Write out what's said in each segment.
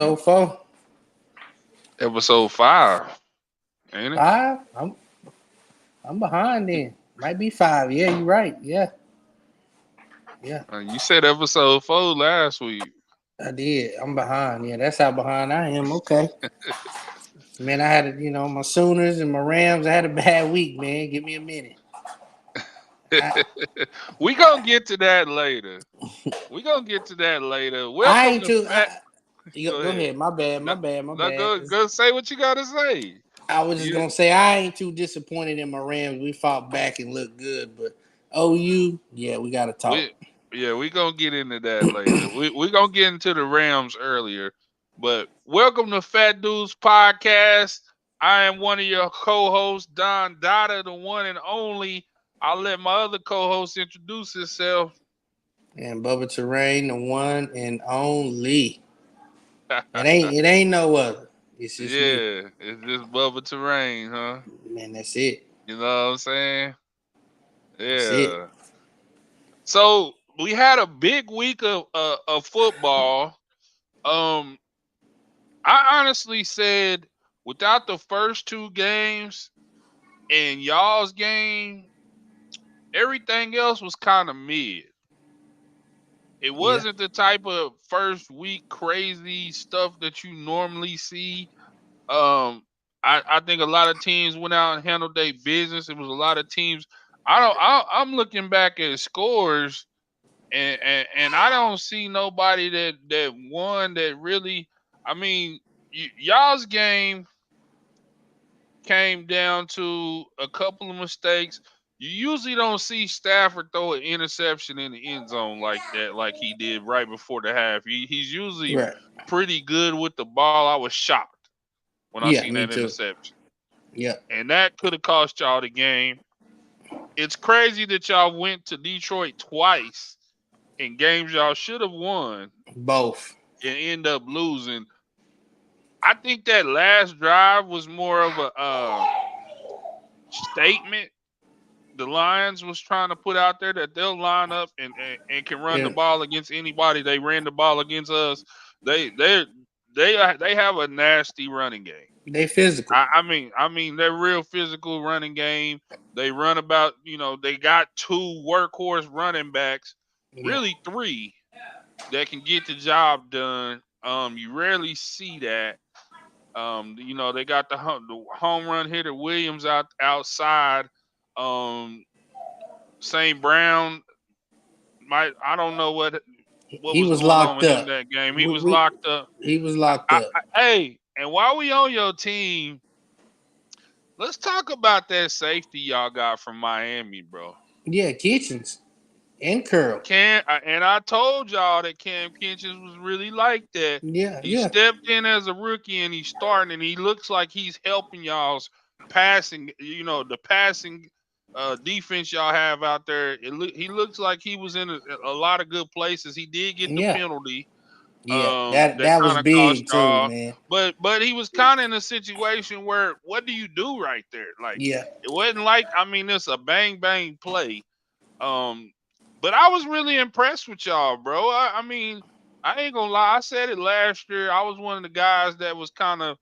So far, Episode 5, ain't it? five. I'm behind then. Might be five. Yeah, you're right. Yeah, yeah. You said episode 4 last week. I did. I'm behind. Yeah, that's how behind I am. Okay. Man, I had my Sooners and my Rams. I had a bad week, man. Give me a minute. I We gonna get to that later. We gonna get to that later. I Welcome ain't to too. Fat. Go, Go go ahead. ahead. My bad. My No, bad. My no, bad. go say what you gotta say. I was just You, gonna say I ain't too disappointed in my Rams. We fought back and looked good, but OU, yeah, we gotta talk. we yeah, we gonna get into that later. We gonna get into the Rams earlier, but welcome to Fat Dudes Podcast. I am one of your co-hosts, Don Dada, the one and only. I'll let my other co-host introduce himself. And Bubba Terrain, the one and only. It Yeah, ain't it ain't no other. It's just me. it's just Bubba Terrain, huh? Man, that's it. You know what I'm saying? That's it. Yeah. So we had a big week of football. Um, I honestly said without the first two games and y'all's game, everything else was kind of mid. It Yeah. wasn't the type of first week crazy stuff that you normally see. I think a lot of teams went out and handled their business. It was a lot of teams. I'm looking back at scores and I don't see nobody that won that really. I mean, y'all's game came down to a couple of mistakes. You usually don't see Stafford throw an interception in the end zone like that, like he did right before the half. He's usually Right. pretty good with the ball. I was shocked when I Yeah, seen me that too. interception, Yeah. and that could have cost y'all the game. It's crazy that y'all went to Detroit twice in games y'all should have won Both. and end up losing. I think that last drive was more of a statement the Lions was trying to put out there that they'll line up and can run the And ball against anybody. They ran the ball against us. They have a nasty running game. they physical. I mean they're real physical running game. They run about they got two workhorse running backs, Yeah. really three that can get the job done. You rarely see that. They got the home run hitter Williams outside. Um, St. Brown I don't know what He was was going on locked with him up. that game. He We, was we locked up. he was locked up. Hey, and while we on your team, let's talk about that safety y'all got from Miami, bro. Yeah, Kitchens and Curl. And I told y'all that Cam Kitchens was really like that. Yeah, He yeah, stepped in as a rookie and he's starting and he looks like he's helping y'all's passing, the passing defense y'all have out there. He looks like he was in a lot of good places. He did get the yeah, penalty yeah. That that that was kind of cost big too, y'all. man. But he was kind of in a situation where what do you do right there? Like Yeah, it wasn't like it's a bang bang play. Um, but I was really impressed with y'all, bro. I mean, I ain't gonna lie. I said it last year. I was one of the guys that was kind of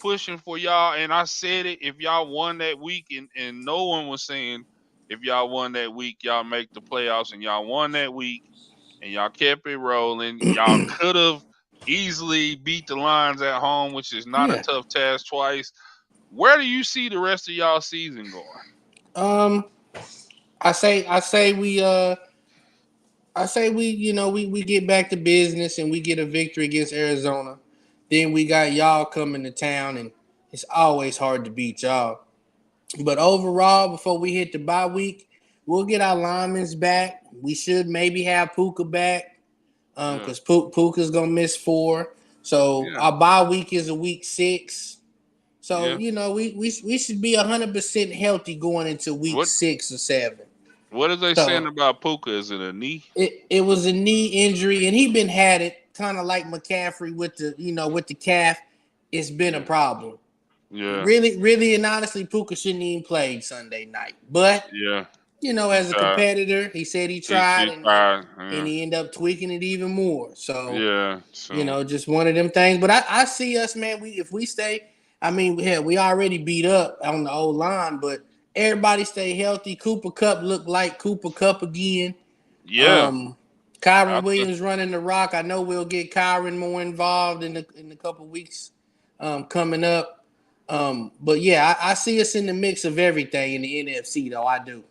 pushing for y'all, and I said it if y'all won that week, and no one was saying if y'all won that week, y'all make the playoffs, and y'all won that week, and y'all kept it rolling. Y'all could have easily beat the Lions at home, which is not a yeah. tough task twice. Where do you see the rest of y'all season going? Um, I say we get back to business and we get a victory against Arizona. Then we got y'all coming to town, and it's always hard to beat y'all. But overall, before we hit the bye week, we'll get our linemen back. We should maybe have Puka back Yeah, because Puka's gonna miss 4. So yeah, our bye week is a week 6. So yeah. we should be 100% healthy going into week What 6 or 7. What are they saying So about Puka? Is it a knee? it was a knee injury, and he been had it kind of like McCaffrey with the calf. It's been a Yeah, problem. yeah, Really, really, and honestly, Puka shouldn't even play Sunday night. But yeah. as a tried. competitor. He said he tried He and tried. he ended up tweaking it even more. So, Yeah. So just one of them things. But I see us, man. If we stay, I mean, hell, we already beat up on the old line, but everybody stay healthy. Cooper Cup look like Cooper Cup again. yeah. Um, I Kyron th- Williams running the rock. I know we'll get Kyron more involved in a couple weeks coming up. But yeah, I see us in the mix of everything in the NFC, though. I do.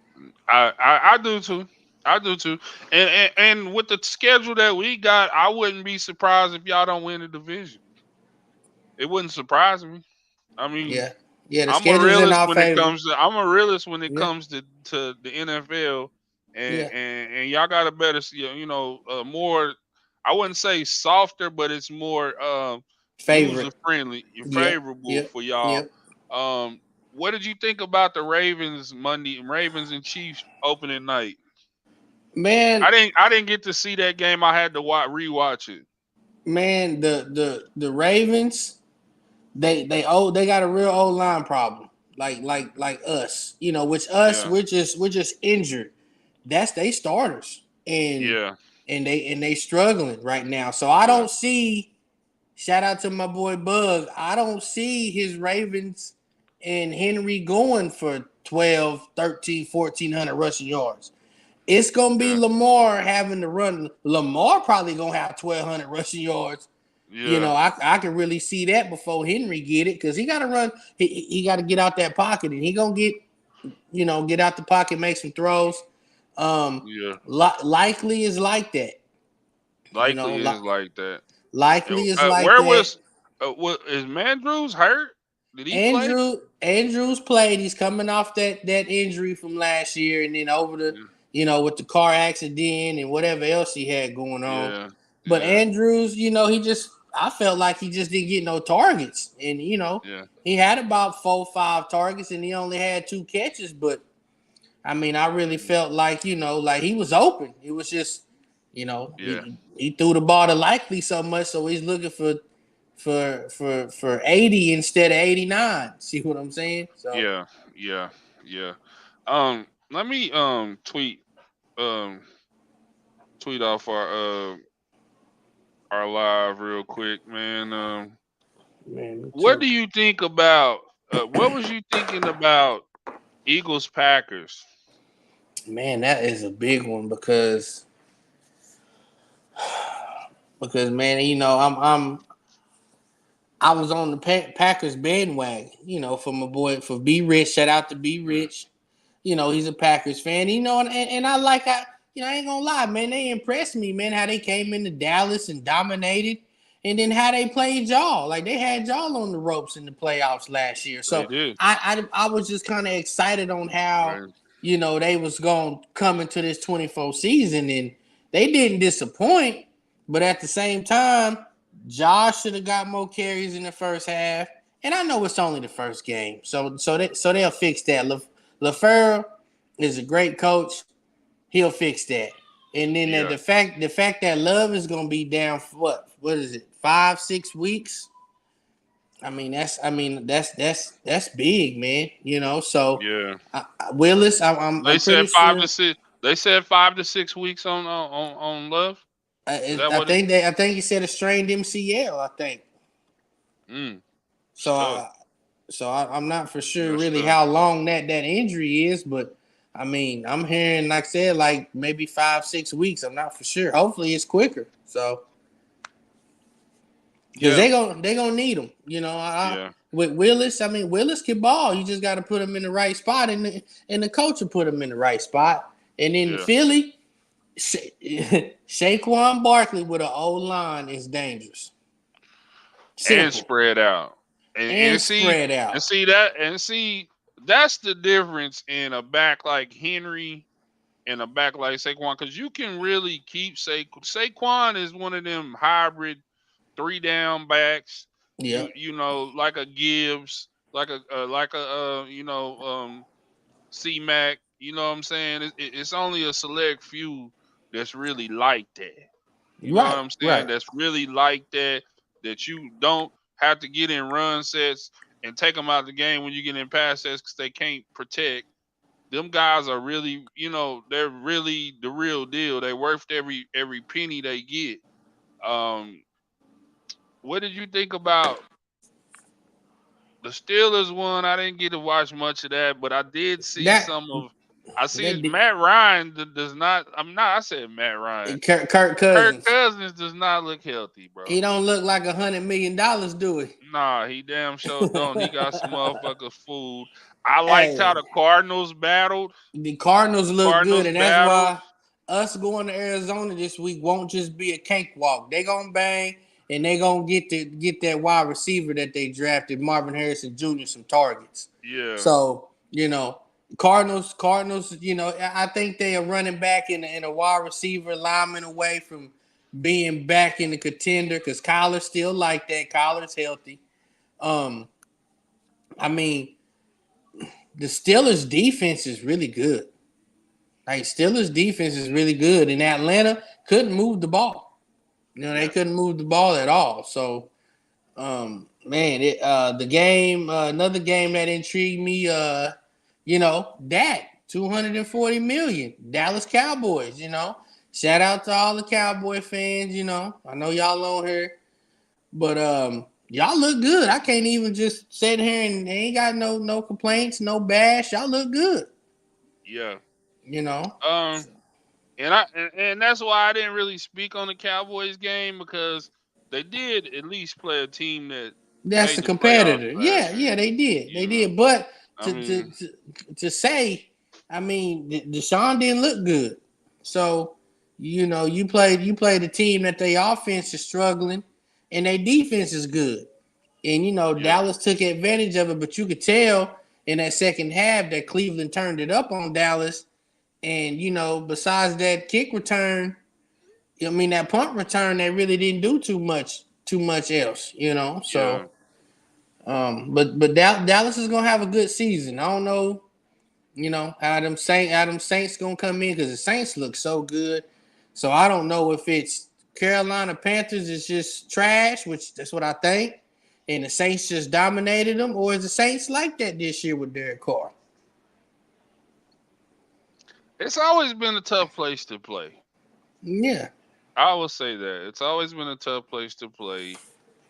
I do too. I do too. And with the schedule that we got, I wouldn't be surprised if y'all don't win the division. It wouldn't surprise me. I mean, Yeah, yeah. The schedule's in our favor. I'm a realist when it Yeah, comes to the NFL, yeah. and y'all got a better, more. I wouldn't say softer, but it's more user Favorite. friendly and Yep, favorable yep, for y'all. yep. What did you think about the Ravens and Chiefs opening night? Man, I didn't get to see that game. I had to rewatch it. man. The Ravens. They got a real old line problem. Like us. Which us Yeah, we're just injured. That's they starters. And yeah, and they struggling right now. So I yeah, don't see, shout out to my boy Bug. I don't see his Ravens and Henry going for 12, 13, 1,400 rushing yards. It's gonna be yeah, Lamar having to run. Lamar probably gonna have 1,200 rushing yards. yeah, I can really see that before Henry get it because he got to run. He got to get out that pocket and he gonna get out the pocket, make some throws. yeah. Likely is like that. You know, Likely is like that. likely is like Where that. was what is Mandrews hurt? Did he play? Andrews played. He's coming off that injury from last year, and then over the Yeah, with the car accident and whatever else he had going on. yeah, But yeah, Andrews, he just I felt like he just didn't get no targets, and yeah, he had about 4 5 targets, and he only had 2 catches. But I mean, I really felt like like he was open. It was just yeah, he threw the ball to Likely so much, so he's looking for 80 instead of 89. See what I'm saying? So yeah, yeah, yeah. Let me um tweet off our live real quick, man. man, me What too. do you think about? What was you thinking about Eagles Packers? Man, that is a big one because man, I was on the Packers bandwagon, for my boy for B Rich. Shout out to B Yeah, Rich. He's a Packers fan. And I ain't gonna lie, man. They impressed me, man. How they came into Dallas and dominated, and then how they played y'all. Like they had y'all on the ropes in the playoffs last year. they So did. I was just kind of excited on how Right. they was going to come into this 24 season, and they didn't disappoint. But at the same time, Josh should have got more carries in the first half. And I know it's only the first game, so they'll fix that. LaFleur is a great coach. He'll fix that. And then Yeah, the fact that Love is gonna be down for what is it 5 6 weeks? That's big, man. So yeah. Willis, I'm They pretty said five to sure. six. They said 5 to 6 weeks on Love. Is that what it? I think he said a strained MCL. I think Mm, so. stuff. I'm not for sure That's really stuff. how long that injury is, but I'm hearing like I said like maybe 5 6 weeks. I'm not for sure. Hopefully it's quicker. So because Yeah, they gonna need him. yeah, With Willis, Willis can ball. You just got to put him in the right spot, and the coach will put him in the right spot. And in yeah. Philly, Saquon Barkley with an O line is dangerous. And Simple spread out. And and spread and out. see that and see that's the difference in a back like Henry and a back like Saquon, because you can really keep Saquon is one of them hybrid 3 down backs. Yep. Like a Gibbs, like a C Mac. You know what I'm saying? It's only a select few that's really like that. You know what Right. I'm saying? Right. That's really like that. That you don't have to get in run sets and take them out of the game when you get in pass sets because they can't protect. them guys are really, they're really the real deal. They worth every penny they get. Um, what did you think about the Steelers one? I didn't get to watch much of that, but I did see That some of. I see that Matt Ryan does not. I'm not. I said Matt Ryan. Kirk Kirk Cousins. Cousins does not look healthy, bro. He don't look like $100 million, do he? Nah, he damn sure don't. He got some motherfuckers fooled. I liked how Hey, the Cardinals battled. the Cardinals look good, Cardinals and that's battled. why us going to Arizona this week won't just be a cakewalk. They gonna bang, and they gonna get that wide receiver that they drafted, Marvin Harrison Jr. some targets. Yeah, So Cardinals. I think they are running back in a wide receiver lineman away from being back in the contender because Kyler's still like that. Kyler's healthy. Um, I mean, the Steelers' defense is really good. Like Steelers' defense is really good, and Atlanta couldn't move the ball. They yeah, couldn't move the ball at all. So, man, the game, another game that intrigued me, that 240 million Dallas Cowboys. Shout out to all the Cowboy fans. I know y'all on here, but y'all look good. I can't even just sit here and ain't got no complaints, no bash. Y'all look good. yeah. You know, Um, and that's why I didn't really speak on the Cowboys game because they did at least play a team that that's a made the playoffs competitor. last Yeah, yeah, year. they did. They You know, did. But I to to mean, to, to say, I mean, Deshaun didn't look good. So, you played a team that their offense is struggling and their defense is good. And yeah, Dallas took advantage of it, but you could tell in that second half that Cleveland turned it up on Dallas. And besides that kick return, I mean that punt return, they really didn't do too much else. yeah, So but Dallas is gonna have a good season. I don't know, how them Saints gonna come in because the Saints look so good. So I don't know if it's Carolina Panthers is just trash, which that's what I think, and the Saints just dominated them, or is the Saints like that this year with Derek Carr? it's always been a tough place to play. Yeah, I will say that it's always been a tough place to play.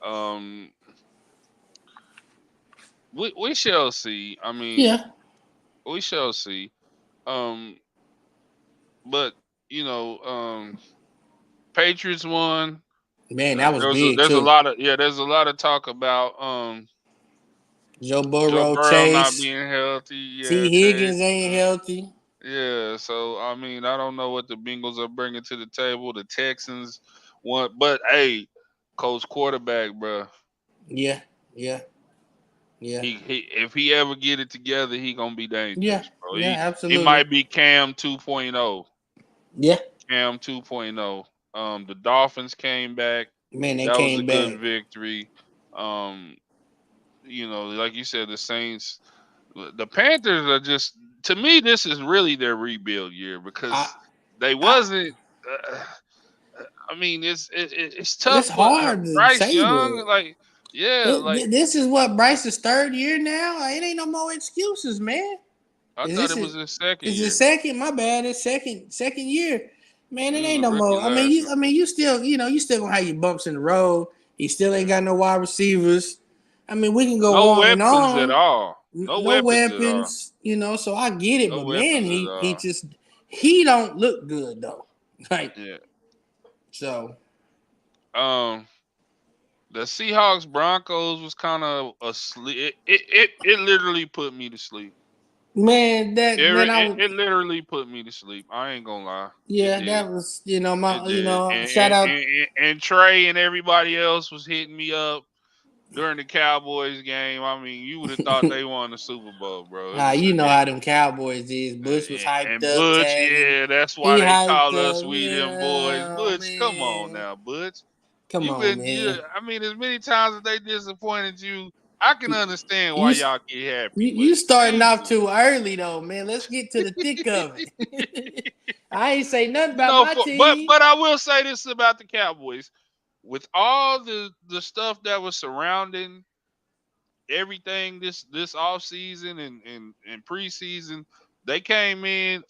Um, we shall see. I mean, yeah, we shall see. Um, but Patriots won. man, that was big There's a too. lot of there's a lot of talk about Joe Joe Burrow, Burrow not Chase, being healthy. Yeah, T Chase. Higgins ain't healthy. Yeah, so I mean, I don't know what the Bengals are bringing to the table. The Texans want, but hey, coach quarterback, bro. Yeah, yeah, yeah, He if he ever get it together, he gonna be yeah, dangerous, bro. yeah, He absolutely. might be Cam 2.0. Yeah, Cam 2.0. The Dolphins came back. man, they That was a came good back. victory. Um, like you said, the Saints, the Panthers are just to me. This is really their rebuild year I, because they I, wasn't. Uh, I mean, it's it's tough, but hard to Bryce say Young, that. like, yeah, like This is what Bryce's third year now. It ain't no more excuses, man. I Is thought this it was his second is the year. second? My bad. It's second year, man. It He was ain't a no rookie more. I mean, last year. you still gonna have your bumps in the road. He still ain't Yeah, got no wide receivers. I mean, we can go no on and weapons at on. all. No No weapons at all. weapons, so I get it. No But man, weapons at he all. just he don't look good though. Like Yeah. so, Um, the Seahawks Broncos was kind of a sleep. It literally put me to sleep. man, that man, I was It literally put me to sleep. I ain't gonna lie. It yeah, did. that was It my did. shout out. And Trey and everybody else was hitting me up during the Cowboys game. I mean, you would have thought they won the Super Bowl, bro. It was You know how ridiculous. them Cowboys is. Bush was hyped And up, Butch, tagging. yeah, that's why He they hyped call us up. we them boys. Yeah, Butch, come on man. now, Butch. Come You on, been you. man. I mean, as many times as they disappointed you, I can understand why You y'all get happy. you But starting off Jesus, too early though, man. Let's get to the thick of it. I ain't say nothing you about know, my team. but I will say this about the Cowboys: with all the stuff that was surrounding everything this off season and preseason, They came in.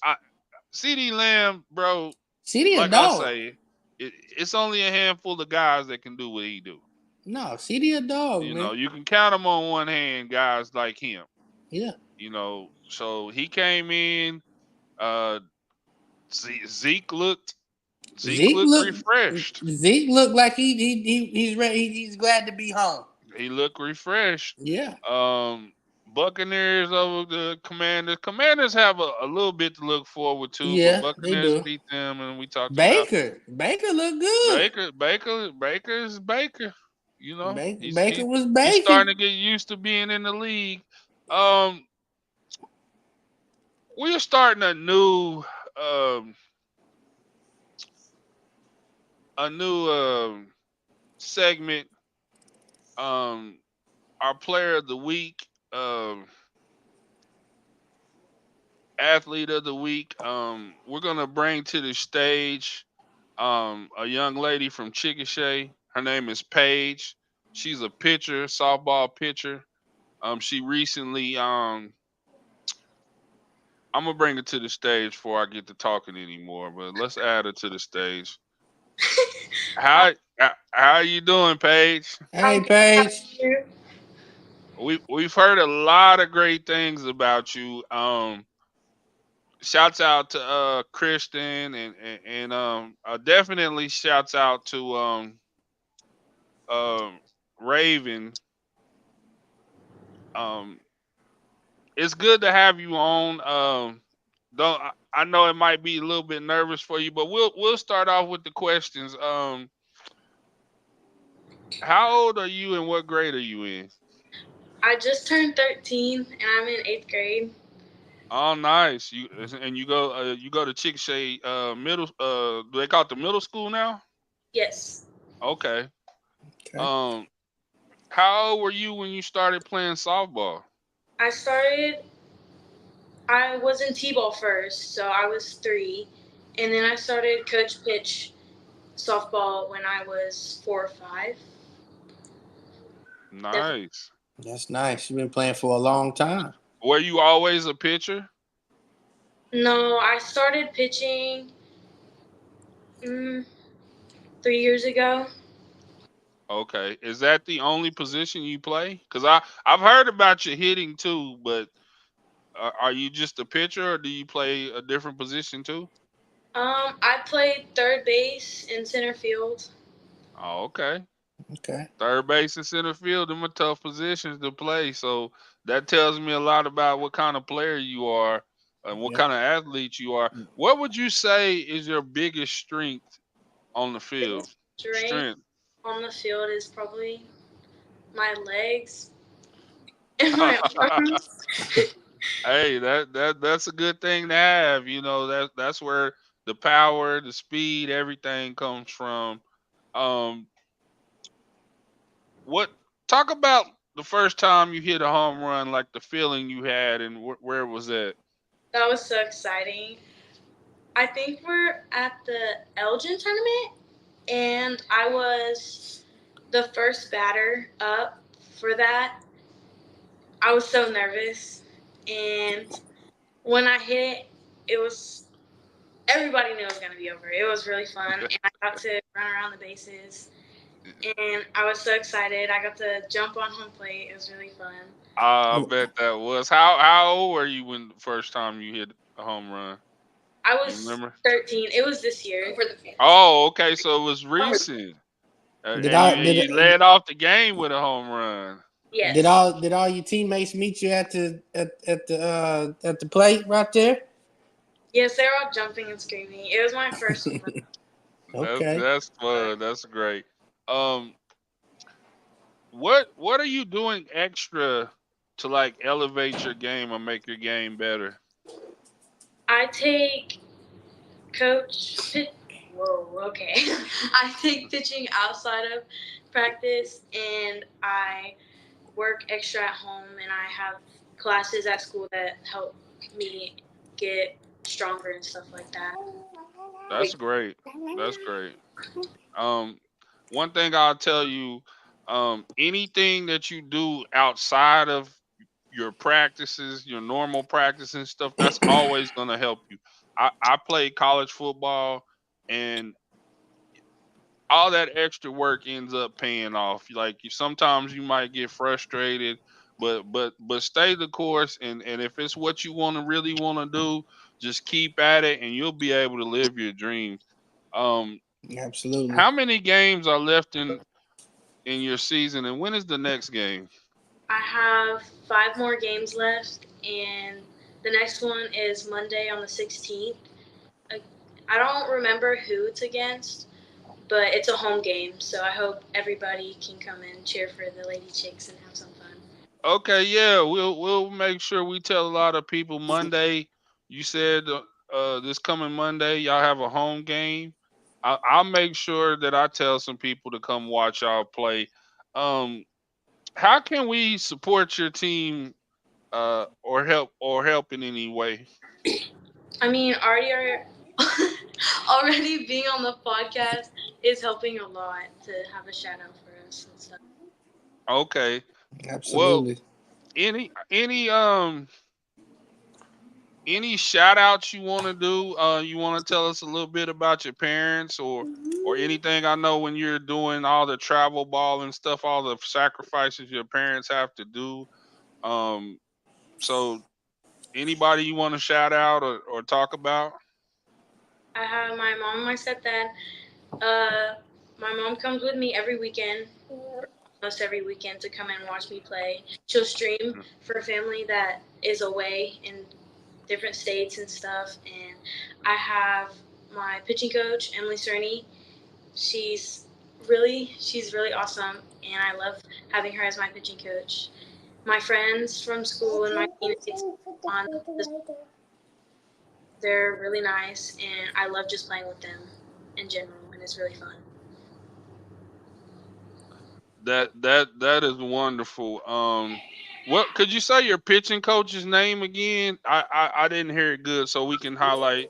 CD Lamb, bro. CD a Like I dog. say, it's only a handful of guys that can do what he do. No, CD a dog, You know, man. you can count them on one hand, guys like him. Yeah. You know, so he came in. Uh, Zeke looked Zeke Zeke looked look refreshed. Zeke look like he's ready. He's glad to be home. He looked refreshed. Yeah. Buccaneers over the Commanders. Commanders have a little bit to look forward to, but Yeah, they Buccaneers do. beat them, and we talked about Baker look good. Baker's Baker. You know, Baker was he's starting baking. to get used to being in the league. Um, we're starting um a new segment. Um, our player of the week. Athlete of the week. We're gonna bring to the stage a young lady from Chickasha. Her name is Paige. She's a pitcher, softball pitcher. She recently I'm gonna bring her to the stage before I get to talking anymore, but let's add her to the stage. How you doing, Paige? Hey, I'm good. How Paige. are you? We've heard a lot of great things about you. Shouts out to Kristen and definitely shouts out to um Raven. Um it's good to have you on. Don't I know it might be a little bit nervous for you, but we'll start off with the questions. How old are you and what grade are you in? I just turned 13 and I'm in 8th grade. Oh, nice. You go to Chickasha middle do they call it the middle school now? Yes. Okay. Okay. Um how old were you when you started playing softball? I started, I was in T ball first, so I was 3. And then I started coach pitch softball when I was 4 or 5. Definitely. Nice. That's nice. You've been playing for a long time. Were you always a pitcher? No, I started pitching mm, 3 years ago. Okay. Is that the only position you play? Cuz I've heard about you hitting too, but are you just a pitcher or do you play a different position too? I played third base and center field. Oh, okay. Okay. Third base and center field, them are tough positions to play. So that tells me a lot about what kind of player you are and what Yep. kind of athlete you are. What would you say is your biggest strength on the field? Biggest strength Strength. on the field is probably my legs and my arms. Hey, that's a good thing to have. You know, that's where the power, the speed, everything comes from. Um, what talk about the first time you hit a home run, like the feeling you had, and where was that? That was so exciting. I think we're at the Elgin tournament, and I was the first batter up for that. I was so nervous, and when I hit it, it was everybody knew it was gonna be over. It was really fun, and I got to run around the bases, and I was so excited. I got to jump on home plate. It was really fun. I bet that was. How old were you when the first time you hit a home run? I You was remember? 13. It was this year. For the fans. Oh, okay, so it was recent, Did and all you led off the game with a home run. Yes. did all your teammates meet you at the plate right there? Yes, they were all jumping and screaming. It was my first one. Okay. That's fun. That's great. Um, what are you doing extra to like elevate your game or make your game better? I take coach pit. Whoa, okay. I take pitching outside of practice, and I work extra at home, and I have classes at school that help me get stronger and stuff like that. That's great. That's great. Um, one thing I'll tell you, anything that you do outside of your practices, your normal practice and stuff, that's always going to help you. I played college football, and all that extra work ends up paying off. Like sometimes you might get frustrated, but stay the course, and if it's what you want to really want to do, just keep at it, and you'll be able to live your dreams. Um, Absolutely. how many games are left in your season, and when is the next game? I have 5 more games left, and the next one is Monday on the 16th. I I don't remember who it's against, but it's a home game, so I hope everybody can come and cheer for the Lady Chicks and have some fun. Okay, yeah, we'll make sure we tell a lot of people Monday. You said this coming Monday y'all have a home game. I'll make sure that I tell some people to come watch y'all play. Um, how can we support your team or help in any way? I mean, already being on the podcast is helping a lot to have a shout out for us and stuff. Okay. Well, Absolutely. any shout outs you want to do? You want to tell us a little bit about your parents or anything? I know when you're doing all the travel ball and stuff, all the sacrifices your parents have to do. Um, so anybody you want to shout out or talk about? I have my mom and my stepdad. Uh, my mom comes with me every weekend, almost every weekend, to come and watch me play. She'll stream for a family that is away in different states and stuff. And I have my pitching coach, Emily Cerny. She's she's really awesome, and I love having her as my pitching coach. My friends from school and my teammates on this, they're really nice, and I love just playing with them in general, and it's really fun. That is wonderful. What could you say your pitching coach's name again? I didn't hear it good, so we can highlight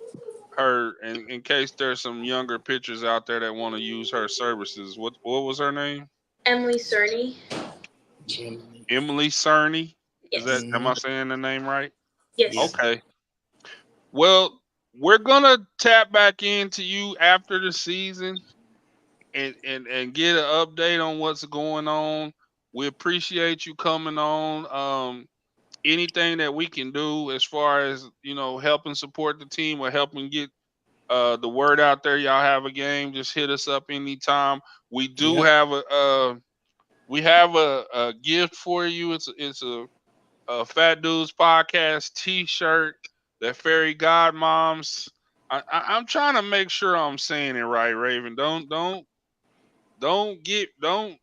her in case there's some younger pitchers out there that want to use her services. What was her name? Emily Cerny. Emily. Emily Cerny. Is that Yes. am I Hmm. saying the name right? Yeah. Yes. Okay. Well, we're gonna tap back into you after the season and get an update on what's going on. We appreciate you coming on. Anything that we can do as far as helping support the team or helping get the word out there, y'all have a game, just hit us up anytime. We do Yep. have a gift for you. It's a Fat Dudes Podcast T-shirt that Fairy Godmoms. I'm trying to make sure I'm saying it right, Raven. Don't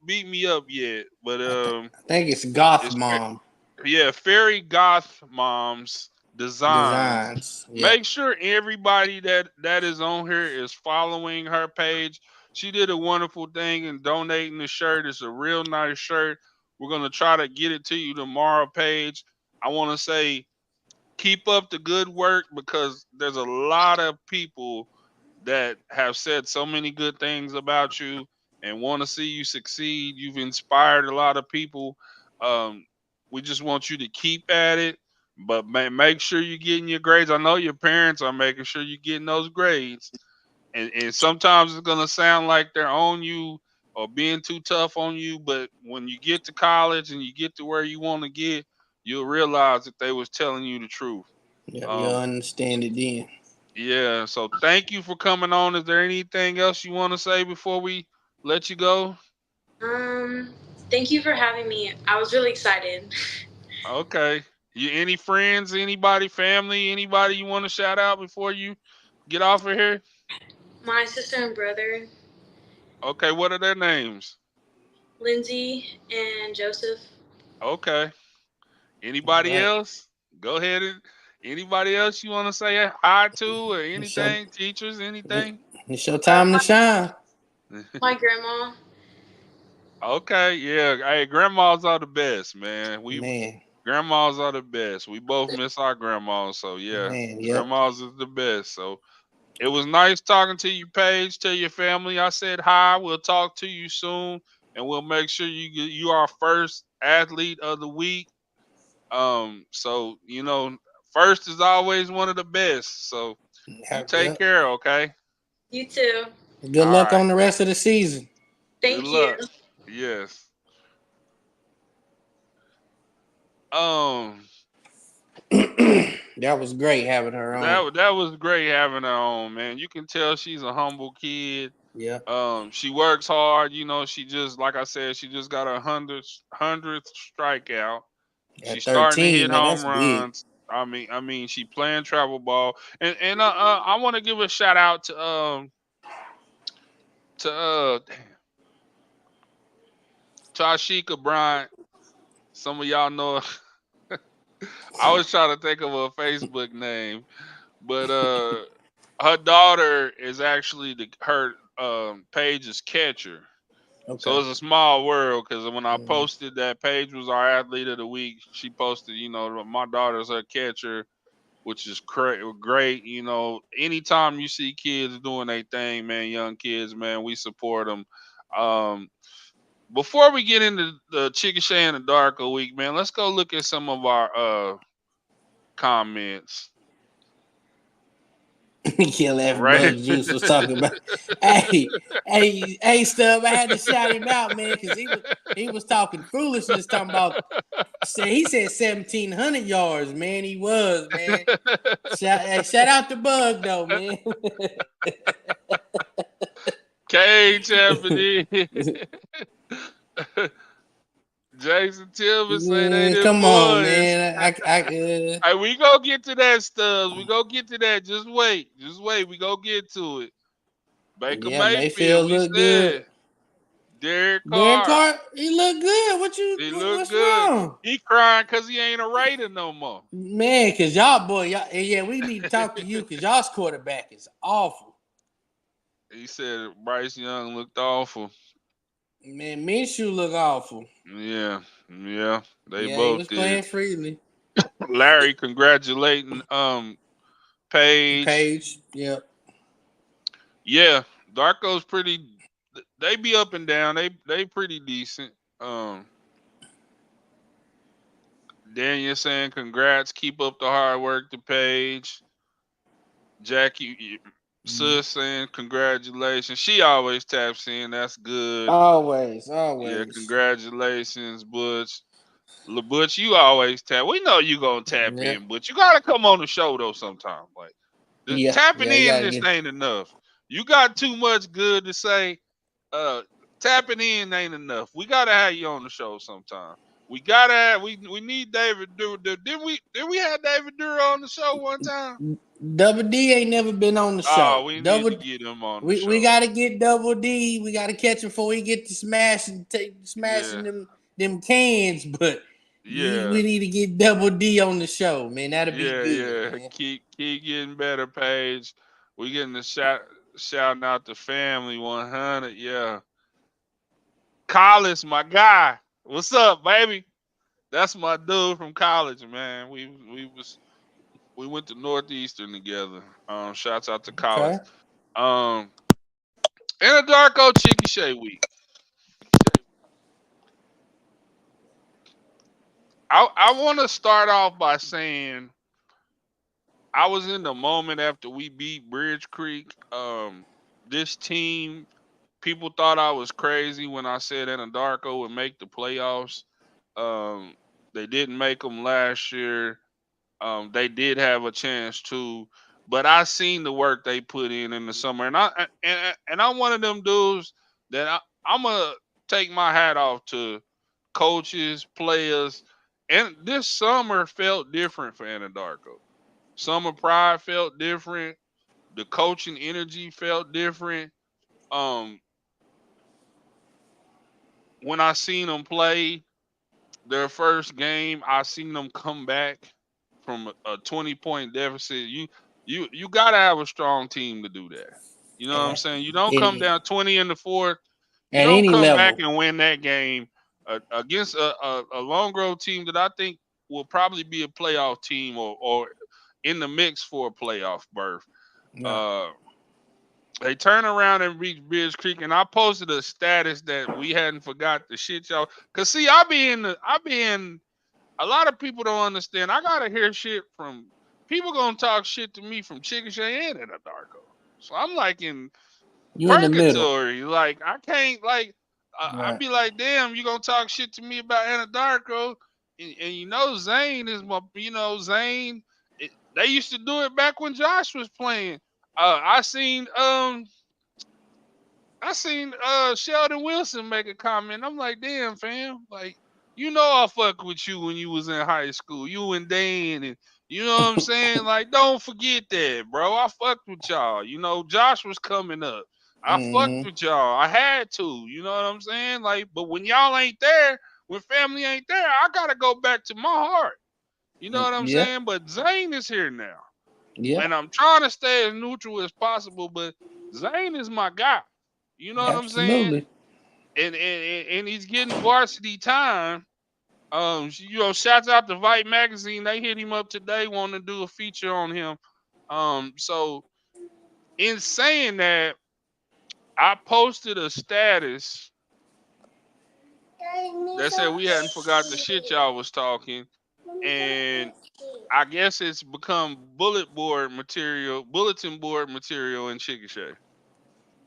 beat me up yet, but I think it's Goth it's Mom yeah, Fairy Goth Moms Designs. Designs. Yep. Make sure everybody that is on here is following her page. She did a wonderful thing in donating the shirt. It's a real nice shirt. We're gonna try to get it to you tomorrow, Paige. I want to say keep up the good work because there's a lot of people that have said so many good things about you and want to see you succeed. You've inspired a lot of people. Um, we just want you to keep at it, but make sure you're getting your grades. I know your parents are making sure you're getting those grades, and sometimes it's gonna sound like they're on you or being too tough on you, but when you get to college and you get to where you want to get, you'll realize that they was telling you the truth. Yep. You'll Um, understand it then. yeah, so thank you for coming on. Is there anything else you want to say before we let you go? Um, Thank you for having me. I was really excited. Okay. You any friends, anybody, family, anybody you want to shout out before you get off of here? My sister and brother, Okay, what are their names? Lindsay and Joseph. Okay. All Anybody right. else? Go ahead and anybody else you want to say hi to or It's your, anything? Teachers, it, anything? it's your Uh, time to my, shine. my grandma. Okay, yeah. Hey, grandmas are the best, man. We Man. grandmas are the best. We both miss our grandmas, so yeah, Man. Yep. grandmas is the best. So it was nice talking to you, Paige. Tell your family I said hi. We'll talk to you soon, and we'll make sure you are our first athlete of the week. So first is always one of the best. So you Yep, take yep. care, okay? You too. Good All luck right. on the rest of the season. Good Thank you. luck. Yes. Um, That was great having her on. that was great having her on, man. You can tell she's a humble kid. Yeah. She works hard. She just like I said, she just got her hundredth strikeout. She's At starting to 13, hit man, home that's big. runs. I mean, she playing travel ball, and I want to give a shout out to Tashika Bryant. Some of y'all know. I was trying to think of a Facebook name, but her daughter is actually her Paige's catcher. So Okay. it's a small world because when I Mhm. posted that Paige was our athlete of the week, she posted, my daughter's her catcher, which is great. Anytime you see kids doing their thing, man, young kids, man, we support them. Um, before we get into the Chickasha and the Darko week, man, let's go look at some of our comments. Kill that Right. bug juice was talking about. Hey, Stub, I had to shout him out, man, because he was talking foolishness, talking about. He said 1,700 yards, man. He was, man. Shout out the bug though, man. Cage happening. Jason Tillman say they Man, them come on, boys. man. Hey, we go get to that stuff. We go get to that. Just wait. Just wait. We go get to it. Baker Yeah, Mayfield, Mayfield we look good. said. Derek Derek Carr, Carr, he look good. he look What's good. wrong? He crying because he ain't a Raider no more. Man, cause y'all boy, y'all yeah, we need to talk to you because y'all's quarterback is awful. He said Bryce Young looked awful. Man, Minshew look awful. Yeah, yeah, they Yeah, he both was did. playing freely. Larry congratulating Paige. Paige, yep. Yeah, Darko's pretty. They be up and down. They pretty decent. Daniel saying congrats, keep up the hard work to Paige. Jackie sis saying congratulations. She always taps in. That's good. Always, Yeah, always. congratulations, Butch. Butch, you always tap. We know you gonna tap Yep. in, but you gotta come on the show though sometime. Like just Yeah, tapping yeah, you in gotta just get. ain't enough. You got too much good to say. Uh Tapping in ain't enough. We gotta have you on the show sometime. We gotta have, we need David Dewar. Did we have David Dewar on the show one time? Double D ain't never been on the Oh, show. we need to Double, get him on the we show. gotta get Double D. We gotta catch him before he get to smashing Yeah, them cans. But we yeah, need to get Double D on the show, man. That'll be yeah, good, yeah. man. Keep getting better, Paige. We getting the shouting out the family 100. Yeah, Collis, my guy. What's up, baby? That's my dude from college, man. We went to Northeastern together. Shouts out to Okay. Collis. Um, Anadarko Chickasha week. I want to start off by saying I was in the moment after we beat Bridge Creek. This team, people thought I was crazy when I said Anadarko would make the playoffs. Um, they didn't make them last year. They did have a chance to, but I seen the work they put in the summer, and I'm one of them dudes that I'm gonna take my hat off to coaches, players, and this summer felt different for Anadarko. Summer pride felt different. The coaching energy felt different. Um, when I seen them play their first game, I seen them come back from a 20-point deficit. You gotta have a strong team to do that. You know what I'm At, saying? You don't come in, down 20 in the fourth. You at don't any come back level. and win that game against a Lone Grove team that I think will probably be a playoff team or in the mix for a playoff berth. Yeah. Uh, they turn around and reach Bridge Creek, and I posted a status that we hadn't forgot the shit y'all. Cause see, I be in A lot of people don't understand. I gotta hear shit from people gonna talk shit to me from Chickasha and Anadarko. So I'm like in You in the middle, purgatory. Like I can't like I'd right? be like, damn, you gonna talk shit to me about Anadarko, and you know Zane is my, you know Zane. They used to do it back when Josh was playing. I seen Sheldon Wilson make a comment. I'm like, damn, fam. Like, you know I fuck with you when you was in high school. You and Dan and you know what I'm saying? Like, don't forget that, bro. I fucked with y'all. You know, Josh was coming up. I fucked Mm-hmm. with y'all. I had to. You know what I'm saying? Like, but when y'all ain't there, when family ain't there, I gotta go back to my heart. You know what I'm Yeah, saying? But Zane is here now. yeah, And I'm trying to stay as neutral as possible, but Zane is my guy. You know what I'm saying? absolutely. And he's getting varsity time. You know, shouts out to Vite Magazine. They hit him up today, wanting to do a feature on him. So in saying that, I posted a status that said we hadn't forgot the shit y'all was talking, and I guess it's become bulletin board material in Chickasha.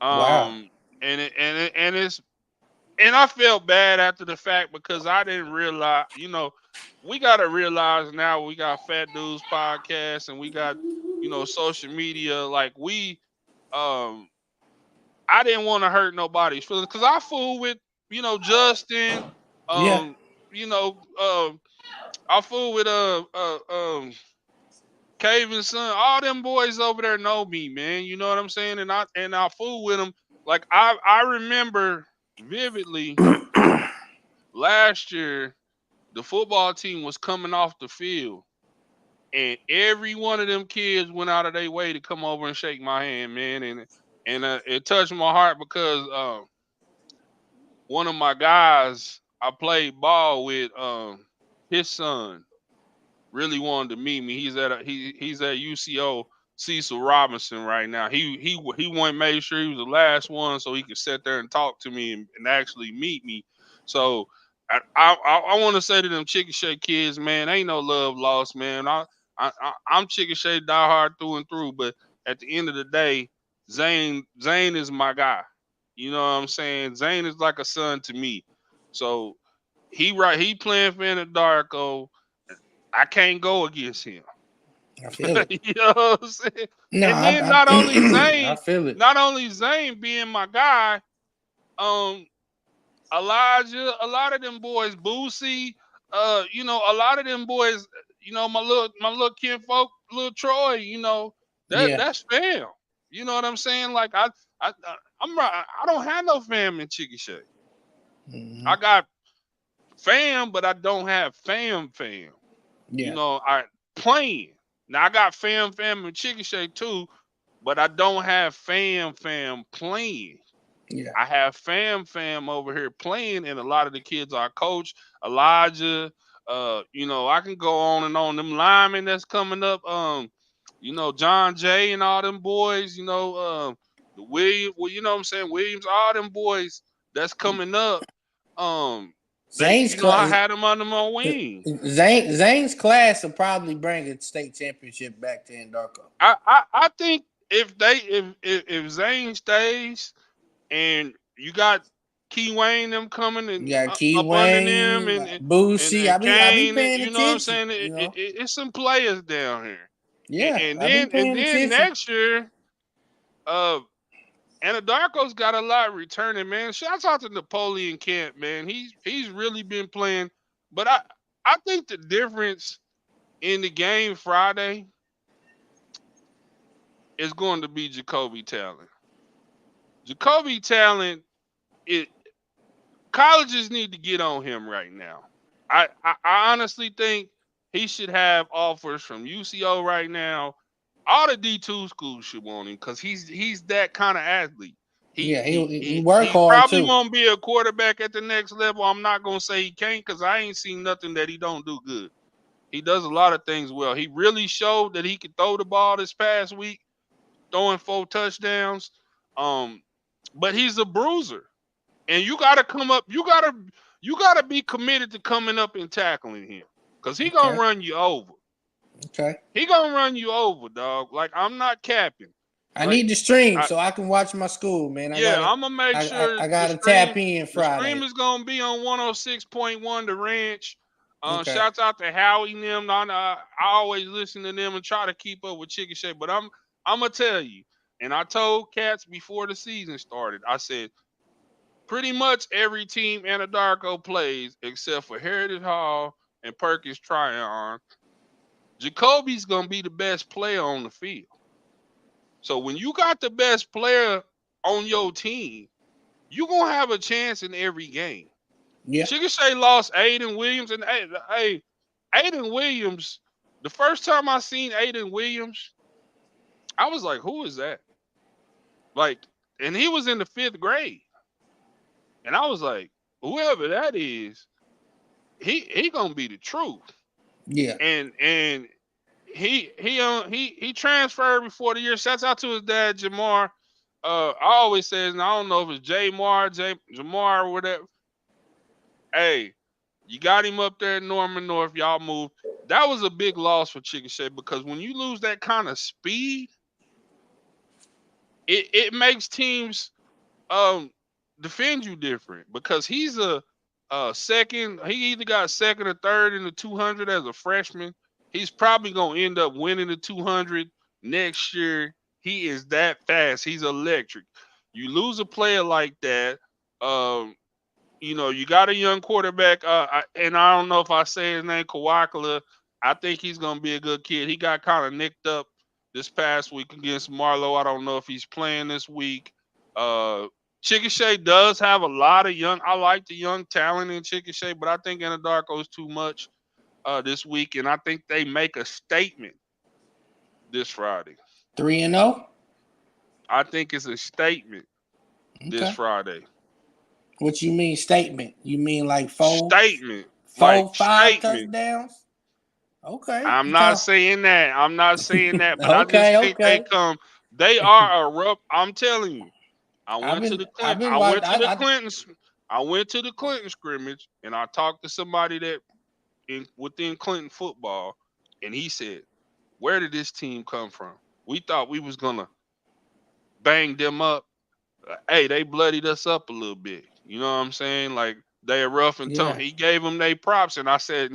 Wow. Um, and it's and I felt bad after the fact because I didn't realize, you know, we got to realize now we got Fat Dudes podcast and we got, you know, social media. Like um, I didn't want to hurt nobody's feelings because I fool with, you know, Justin, Yeah. um, you know, I fool with Caven's son. All them boys over there know me, man. You know what I'm saying? And I fool with them. Like I remember vividly last year the football team was coming off the field, and every one of them kids went out of their way to come over and shake my hand, man, and it touched my heart because one of my guys I played ball with, his son really wanted to meet me. He's at UCO Cecil Robinson right now. He went made sure he was the last one so he could sit there and talk to me and actually meet me. So I want to say to them Chicken Shake kids, man, ain't no love lost, man. I'm Chicken Shake diehard through and through, but at the end of the day, Zane is my guy. You know what I'm saying? Zane is like a son to me. So he playing for Anadarko. I can't go against him. I feel it. You know what I'm saying? No, And then I feel it. Not only Zane being my guy, um, Elijah, a lot of them boys, Boosie, you know, a lot of them boys, you know, my little kinfolk, little Troy, you know, Yeah. that's fam. You know what I'm saying? Like I'm right. I don't have no fam in Chickasha. Hmm. I got fam, but I don't have fam. You Yeah. know, I playing. Now I got fam and chicken shake too, but I don't have fam playing. Yeah. I have fam over here playing, and a lot of the kids I coach, Elijah, you know, I can go on and on. Them linemen that's coming up, you know, John Jay and all them boys, you know, the William, well, you know what I'm saying, Williams, all them boys that's coming up. Um, Zane's you know, I class. had them under my wing. Zane's class will probably bring a state championship back to Andarko. I think if Zane stays and you got Key Wayne them coming You and got Key up under them Wayne, Boosie. and I be Kane, paying you know what I'm attention. saying? You know. It's some players down here, Yeah, and I be then paying attention. next year, uh, Anadarko's got a lot returning, man. Shouts out to Napoleon Camp, man. He's really been playing, but I think the difference in the game Friday is going to be Jacoby Talent. Jacoby Talent, it colleges need to get on him right now. I honestly think he should have offers from UCO right now. All the D2 schools should want him because he's that kind of athlete. Yeah, He he he he work he hard probably too. won't be a quarterback at the next level. I'm not gonna say he can't because I ain't seen nothing that he don't do good. He does a lot of things well. He really showed that he could throw the ball this past week, throwing 4 touchdowns. Um, but he's a bruiser, and you got to come up. You got to be committed to coming up and tackling him. Cause he gonna Okay. run you over. Okay. He gonna run you over, dog. Like I'm not capping. I Like need the stream I so I can watch my school, man. I yeah, gotta I'm gonna make sure I gotta tap in the stream Friday. is gonna be on 106.1 The Ranch. Okay. Shouts out to Howie and them. I always listen to them and try to keep up with Chickasha. But I'm gonna tell you, and I told Cats before the season started. I said pretty much every team Anadarko plays, except for Heritage Hall and Perkins Tryon, Jacoby's gonna be the best player on the field. So when you got the best player on your team, you gonna have a chance in every game. Yeah. Chickasha lost Aiden Williams, and hey, Aiden Williams. The first time I seen Aiden Williams, I was like, "Who is that?" Like, and he was in the 5th grade, and I was like, "Whoever that is, he gonna be the truth." Yeah. And he transferred before the year. Shouts out to his dad, Jamar. I always says, and I don't know if it's Jamar or whatever. Hey, you got him up there in Norman North. Y'all moved. That was a big loss for Chickasha because when you lose that kind of speed, it makes teams um defend you different because he's a second. He either got second or third in the 200 as a freshman. He's probably gonna end up winning the 200 next year. He is that fast. He's electric. You lose a player like that, um, you got a young quarterback, and I don't know if I say his name, Kawakala. I think he's gonna be a good kid. He got kind of nicked up this past week against Marlowe. I don't know if he's playing this week. Uh, Chickasha does have a lot of young. I like the young talent in Chickasha, but I think Anadarko is too much this week, and I think they make a statement this Friday. 3-0. I think it's a statement this Okay. Friday. What you mean statement? You mean like Statement, like five statement. touchdowns? Okay. I'm You not talk. saying that. I'm not saying that, but I just Okay. think they Okay. come. They are a rough. I'm telling you. I I've went to been the I've Clint. been I watching. went to the Clintons. I went to the Clinton scrimmage, and I talked to somebody that within Clinton football, and he said, "Where did this team come from? We thought we was gonna bang them up. Hey, they bloodied us up a little bit. You know what I'm saying? Like they are rough and tongue. Yeah. He gave them their props, and I said,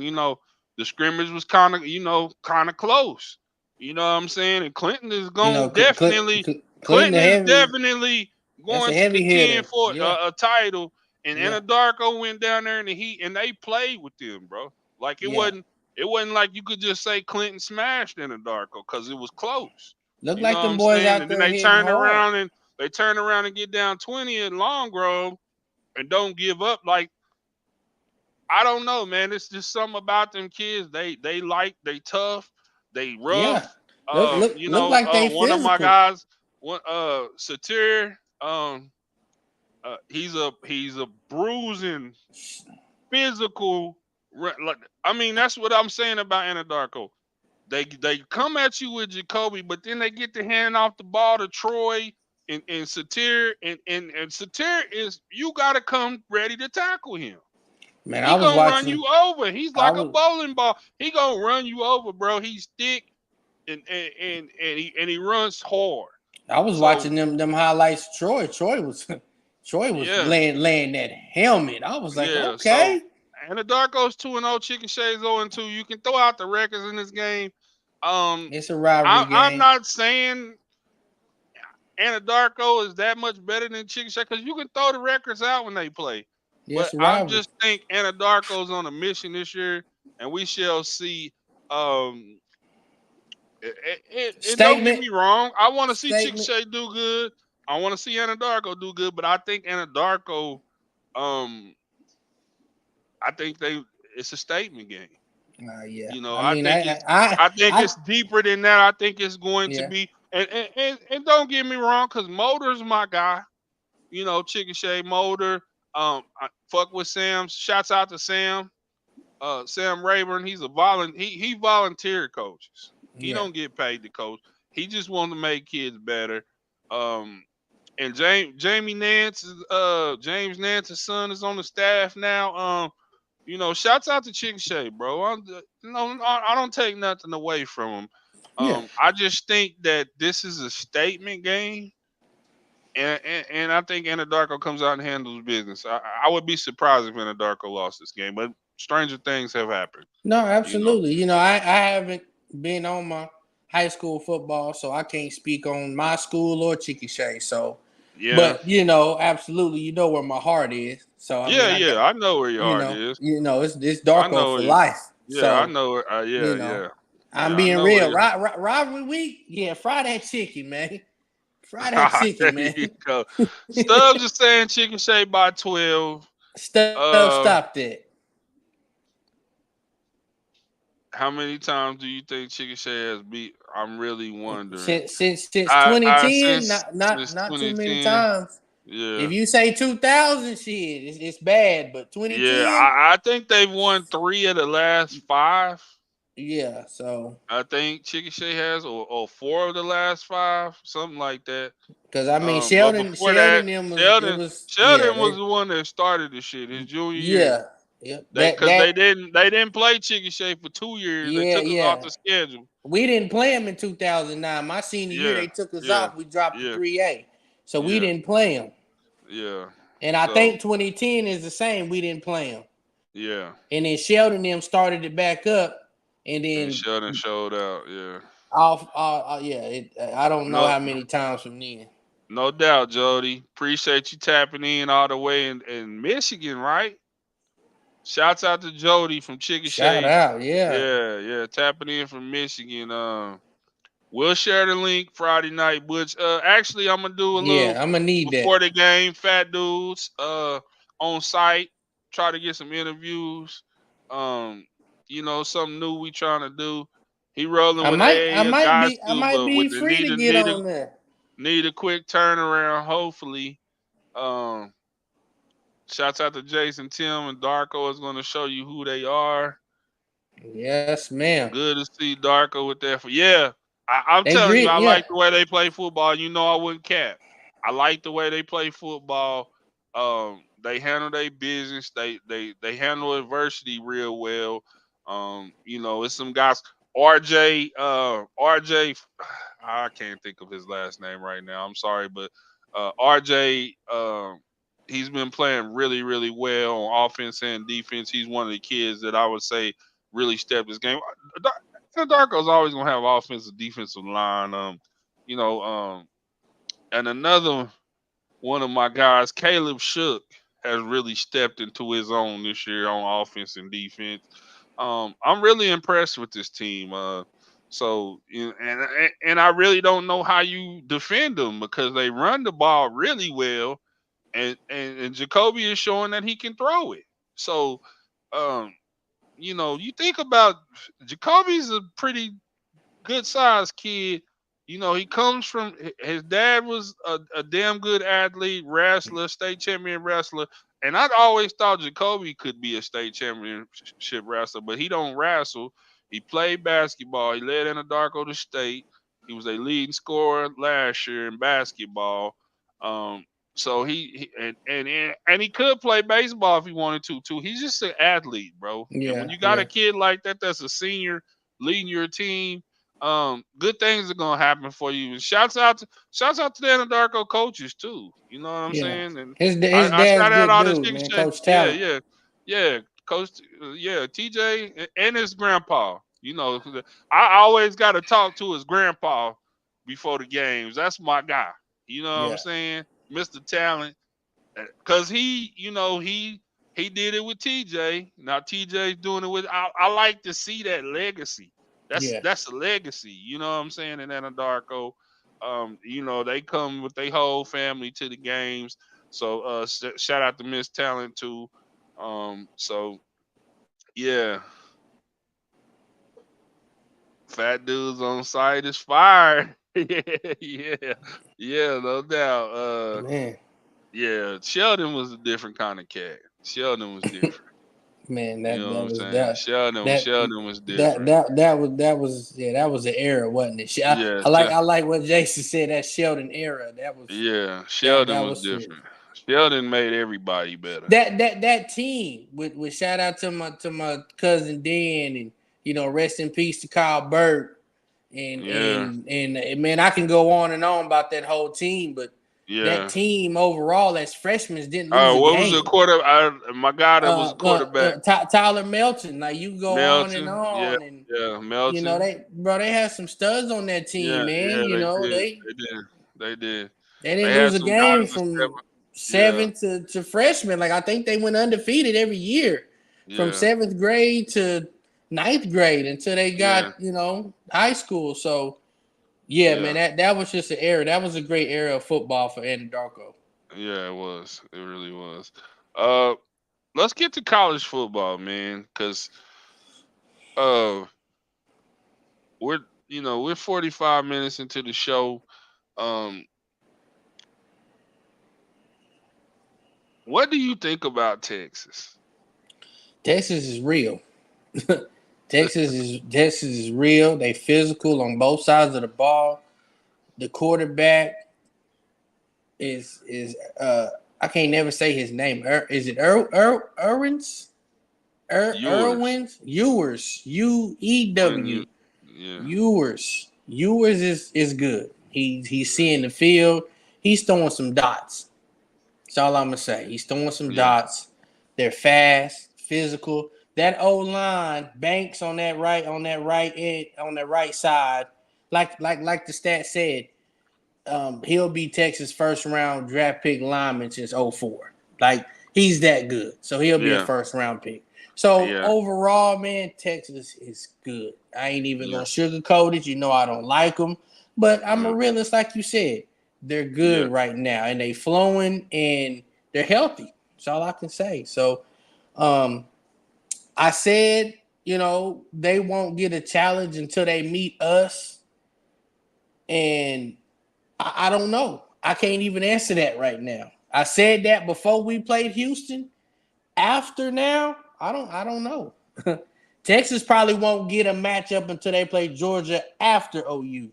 the scrimmage was kind of close. You know what I'm saying? And Clinton is You know, going definitely. Clinton Clinton the is heavy. definitely That's a going to heavy contend hitter. for Yeah. a title. And Yeah. Anadarko went down there in the heat, and they played with them, bro. Like it Yeah. wasn't. It wasn't like you could just say Clinton smashed Anadarko because it was close. Look You know like what them I'm boys saying? out And then there hitting hard. they turn around and get down 20 at Long Grove and don't give up. Like, I don't know, man. It's just something about them kids. They tough, they Yeah. rough. Look like they One of my physical. guys, Satir, he's a bruising physical. Like, I mean, that's what I'm saying about Anadarko. They come at you with Jacoby, but then they get to hand off the ball to Troy and Satir, and Satir is, you gotta come ready to tackle him. Man, I He was gonna run watching. you over. He's I like a was bowling ball. He gonna run you over, bro. He's thick and he runs hard. I was So watching them highlights. Of Troy. Troy was yeah, laying that helmet. I was like, yeah. So okay. Anadarko's 2-0, Chicken Shay's 0-2. You can throw out the records in this game. Um, It's a rivalry I'm game. not saying Anadarko is that much better than Chicken Shay because you can throw the records out when they play. Yeah, But it's a I rivalry. just think Anadarko's on a mission this year, and we shall see. Um, and don't get Statement. me wrong, I want to see Chicken Statement. Shay do good. I want to see Anadarko do good, but I think Anadarko, um, I think it's a statement game. Yeah. You know, I I mean, think I it's deeper than that. I think it's going to yeah. be, and don't get me wrong, because Motor's my guy. Chicken Shade Motor. I fuck with Sam. Shouts out to Sam. Sam Rayburn. He's a he volunteer coaches. He Yeah. don't get paid to coach. He just wants to make kids better. Um, and James Nance's son is on the staff now. Shouts out to Chickasha, bro. I don't take nothing away from him. Yeah. I just think that this is a statement game, and I think Anadarko comes out and handles business. I would be surprised if Anadarko lost this game, but stranger things have happened. No, You know. absolutely. I haven't been on my high school football, so I can't speak on my school or Chickasha. So, Yeah. but absolutely, where my heart is. So I Yeah, mean, I yeah. got I know where your heart is. it's I Darko know for where you. life. Yeah, I So know. you Yeah, know, yeah, I'm yeah. I being know where real. you. Rivalry week, yeah, fry that chicken, man. Fry that There chicken, man. you go. Stubbs is saying chicken shake by 12. Stuff, Um, stop that. how many times do you think chicken shake has beat? I'm really wondering. Since I 2010, since not too many 2010. times. If Yeah, you say 2000, shit, it's bad. But yeah. 2010, I think they've won 3 of the last 5. yeah. So, I think Chicken Shea has, or 4 of the last 5, something like that. because I mean, But Sheldon, before that, them was it Sheldon was yeah Sheldon was the one that started the shit his junior year. yeah yeah They that because that they didn't play Chicken Shea for 2 years. They yeah took us off yeah. the schedule. We didn't play them in 2009. My senior year, Yeah, they took us yeah, off. We dropped to yeah, 3A, so we yeah, didn't play them. yeah. And I So think 2010 is the same. We didn't play them. yeah, And then Sheldon them started it back up, and and then Sheldon showed out. Yeah, off. Yeah, I don't know no, how many times from then. no doubt, Jody. Appreciate you tapping in all the way in Michigan, right? Shouts out to Jody from Chicken Shout Shade. out, yeah, Yeah, yeah, tapping in from Michigan. We'll share the link Friday night. Which actually I'm gonna do a little yeah. I'm gonna need that. before the game. Fat dudes on site. Try to get some interviews. Um, something new we trying to do. He rolling with I AA might guys be, I too, might but be with the free to get on there. need a quick turnaround. Hopefully, um, shouts out to Jason, Tim, and Darko is going to show you who they are. Yes, ma'am. Good to see Darko with that. Yeah, I'm They telling you, grit, I yeah, like the way they play football. I wouldn't cap. I like the way they play football. They handle their business. They handle adversity real well. It's some guys. RJ. I can't think of his last name right now. I'm sorry, but RJ. He's been playing really, really well on offense and defense. He's one of the kids that I would say really stepped his game. Darko's always gonna have offensive, defensive line. You know, and another one of my guys, Caleb Shook, has really stepped into his own this year on offense and defense. I'm really impressed with this team. And I really don't know how you defend them because they run the ball really well, and Jacoby is showing that he can throw it. So, um, you think about Jacoby's a pretty good sized kid. He comes from his dad was a damn good athlete, wrestler, state champion wrestler. And I'd always thought Jacoby could be a state championship wrestler, but he don't wrestle. He played basketball. He led Anadarko to state. He was a leading scorer last year in basketball. Um, so and he could play baseball if he wanted to too. He's just an athlete, bro. And when yeah, you got a yeah, kid like that, that's a senior leading your team, good things are gonna happen for you. And shouts out to the Anadarko coaches too. You know what I'm yeah. sayand and His I dad's shout out good all the dude, chicken man. shit. Coach Yeah, Talent. yeah, yeah, coach. Yeah, TJ and his grandpa. I always got to talk to his grandpa before the games. That's my guy. You know what I'm Yeah, saying, Mister Talent, because he did it with TJ. Now TJ's doing it with. I like to see that legacy. That's yeah, that's a legacy. You know what I'm saying? In Anadarko, they come with their whole family to the games. So shout out to Miss Talent too. So yeah, fat dudes on site is fire. Yeah, yeah, yeah, no doubt. man, Yeah, Sheldon was a different kind of cat. Sheldon was different. man. You That know what that I'm was saying? that Sheldon that Sheldon was that different. that that was yeah. That was an era, wasn't it? Yeah, I like what Jason said. That Sheldon era. yeah, That Sheldon was was it. different. Sheldon made everybody better. That team with shout out to my cousin Dan, and rest in peace to Kyle Bird, and Yeah, man, I can go on and on about that whole team, but that yeah. team overall as freshmen didn't lose a What was the game. quarter? My guy that was a quarterback, Tyler Melton, like you go Melton. Yeah, and yeah, Melton. they had some studs on that team, Yeah, man. yeah, they did. They They did. They did. they They didn't had lose a some guys game to step from up. Yeah, seventh to freshman. Like I think they went undefeated every year from yeah, seventh grade to ninth grade until they got yeah, high school. So yeah, man, yeah, that was just an era. That was a great era of football for Anadarko. yeah. It was. It really was. Uh, let's get to college football, man, because uh, we're we're 45 minutes into the show. Um, what do you think about Texas? Texas is real. Texas is real. They physical on both sides of the ball. The quarterback is I can't never say his name. Is it Irwins? Yours Irwins? Ewers. when you, UEW. yeah, Ewers. Ewers is good. He's seeing the field. He's throwing some dots. That's all I'm gonna say. He's throwing some yeah, dots. They're fast, physical. That old line, Banks on that right side, like the stat said, he'll be Texas first round draft pick lineman since '04. Like he's that good. So he'll be a yeah, first round pick. So yeah, overall, man, Texas is good. I ain't even yeah, gonna sugarcoat it. I don't like them, but I'm a yeah, realist, like you said. They're yeah, good right now, and they flowing, and they're healthy. That's all I can say. So, um, I said, they won't get a challenge until they meet us, and I don't know. I can't even answer that right now. I said that before we played Houston. After now, I don't know. Texas probably won't get a matchup until they play Georgia after OU.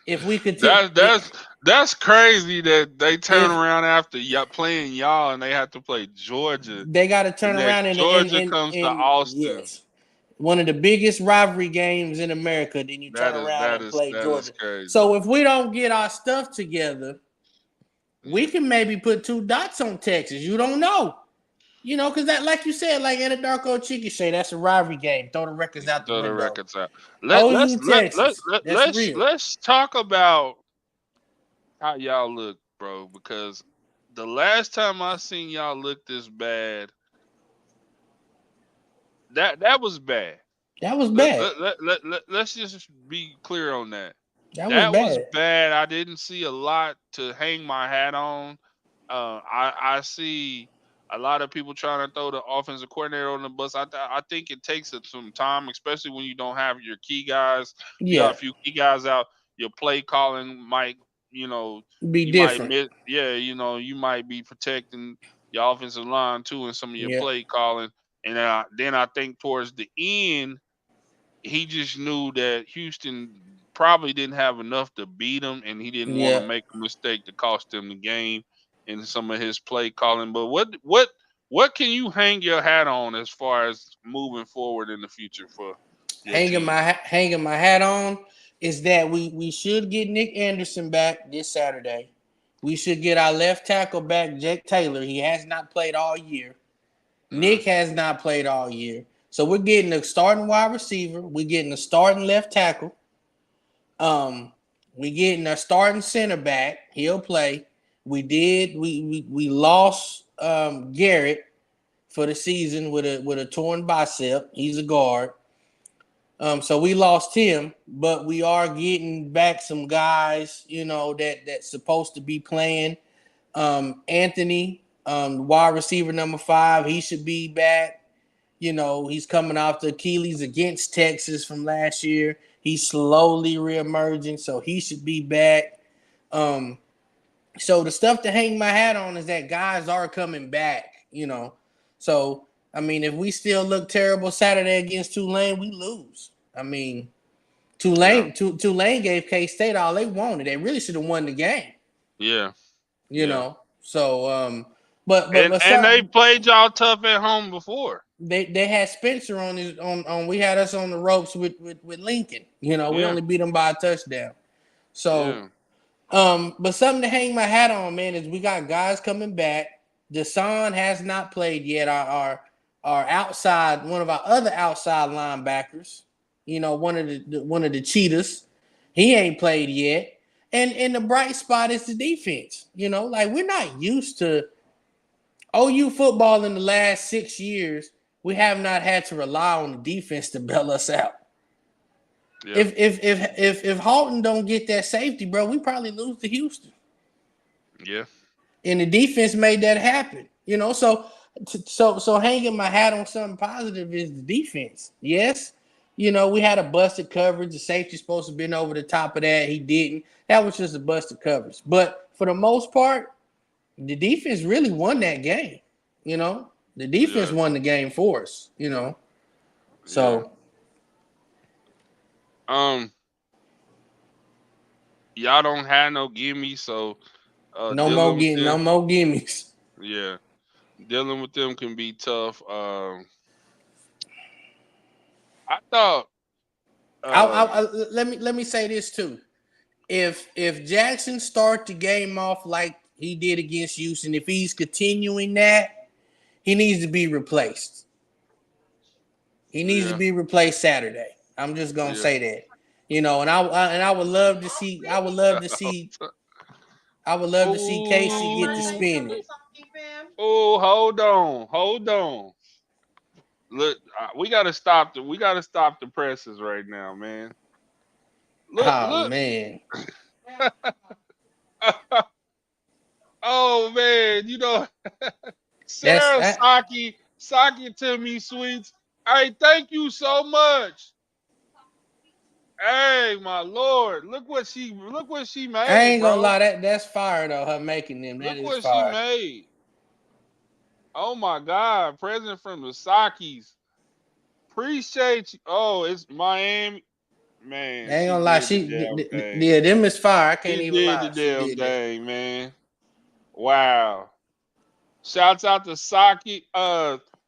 If we could take That that's crazy that they turn if around after y'all playing y'all and they have to play Georgia, they got to turn and that around Georgia comes to in Austin. yes, one of the biggest rivalry games in America, then you turn That is around that and is play that is Georgia. crazy. So if we don't get our stuff together, we Yeah, can maybe put two dots on Texas. You don't know. Because that, like you said, like Anadarko Chickasha, that's a rivalry game. Throw the records out the throw the window. records out. OU Texas, that's real. Let's talk about how y'all look, bro. Because the last time I seen y'all look this bad, that was bad. That was bad. Let's just be clear on that. That was That was bad. bad. I didn't see a lot to hang my hat on. I see a lot of people trying to throw the offensive coordinator on the bus. I think it takes some time, especially when you don't have your key guys. You got a Yeah, few key guys out. Your play calling might, you know, be you might different. miss. Yeah, you might be protecting your offensive line too in some of your Yeah, play calling. And then I think towards the end he just knew that Houston probably didn't have enough to beat him, and he didn't want to yeah. make a mistake to cost them the game in some of his play calling. But what can you hang your hat on as far as moving forward in the future for your team? Hanging my hat on is that we should get Nick Anderson back this Saturday. We should get our left tackle back, Jake Taylor. He has not played all year. Uh, Nick has not played all year. So we're getting a starting wide receiver. We're getting a starting left tackle. Um, we getting a starting center back. He'll play. We lost Garrett for the season with a torn bicep. He's a guard. So we lost him, but we are getting back some guys, that's supposed to be playing. Anthony, wide receiver number 5, he should be back. He's coming off the Achilles against Texas from last year. He's slowly reemerging, so he should be back. Um, so the stuff to hang my hat on is that guys are coming back. So I mean, if we still look terrible Saturday against Tulane, we lose. I mean, yeah, Tulane gave K State all they wanted. They really should have won the game. yeah, You yeah, know. So but And they some played y'all tough at home before. they had Spencer on his on we had us on the ropes with Lincoln. You know, we Yeah, only beat them by a touchdown. So yeah, but something to hang my hat on, man, is we got guys coming back. Deshaun has not played yet. Our outside, one of our other outside linebackers, you know, one of the cheetahs, he ain't played yet. And the bright spot is the defense. You know, like we're not used to OU football in the last 6 years. We have not had to rely on the defense to bail us out. yeah, If Halton don't get that safety, bro, we probably lose to Houston. yeah, And the defense made that happen. You know, so hanging my hat on something positive is the defense. Yes, you know, we had a busted coverage. The safety's supposed to have been over the top of that. He didn't. That was just a busted coverage. But for the most part, the defense really won that game. You know, the defense yeah, won the game for us. You know, yeah. so Um, y'all don't have no gimme, so dealing with no them, more gimmies. yeah, dealing with them can be tough. I thought, I let me say this too. If Jackson start the game off like he did against Houston, if he's continuing that, he needs to be replaced. He needs to yeah, be replaced Saturday. I'm just gonna yeah. say that. You know, and I would love to see Casey get the Oh, spinning. oh, hold on. Look, we gotta stop the presses right now, man. Look, Oh look. man, Oh man, that's Sarah that. Saki to me sweets. Hey, thank you so much. Hey, my lord, look what she I made, ain't gonna bro. lie, that's fire though. Her making them, that Look is what she fire. made. Oh my God, present from the Sakis. Appreciate you. Oh, it's Miami. I Man, ain't she gonna lie, did the damn thing. yeah, them is fire. I can't She even did the lie, she damn did that. thing, man. Wow. Shouts out to Saki.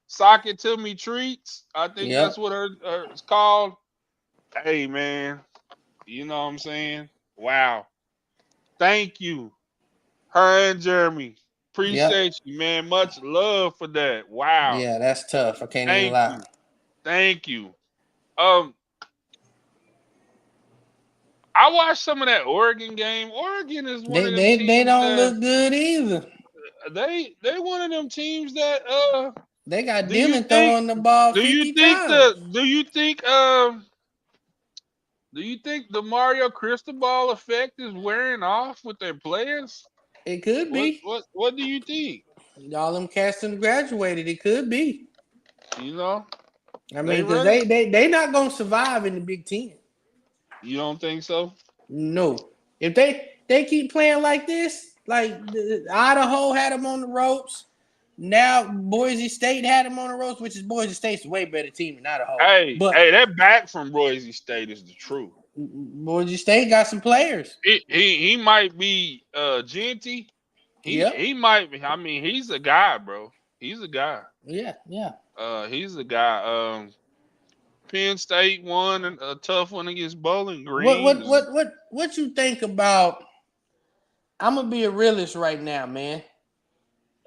Saki to me treats. I think that's Yep, what her it's called. Hey man, you know what I'm saying? Wow. Thank you. Her and Jeremy. yep. Appreciate you, man. Much love for that. Wow. Yeah, that's tough. I can't even Thank lie. you. Thank you. Um, I watched some of that Oregon game. Oregon is one They of them they they teams don't that look good either. they one of them teams that They got do you Dillon think throwing the ball 50 times. do you think the Mario Cristobal effect is wearing off with their players? It could be. What do you think? All them cats done graduated. It could be. You know, I they mean, because running. they not gonna survive in the Big Ten. You don't think so? No. If they keep playing like this, like Idaho had them on the ropes. Now Boise State had them on the ropes, which is Boise State's a way better team than Idaho. Hey, But hey, that back from Boise State is the truth. Boise State got some players. He might be Genty. Yep. He might be. I mean, he's a guy, bro. He's a guy. Yeah. Yeah. He's a guy. Penn State won a tough one against Bowling What Green. what what what what you think about? I'm gonna be a realist right now, man.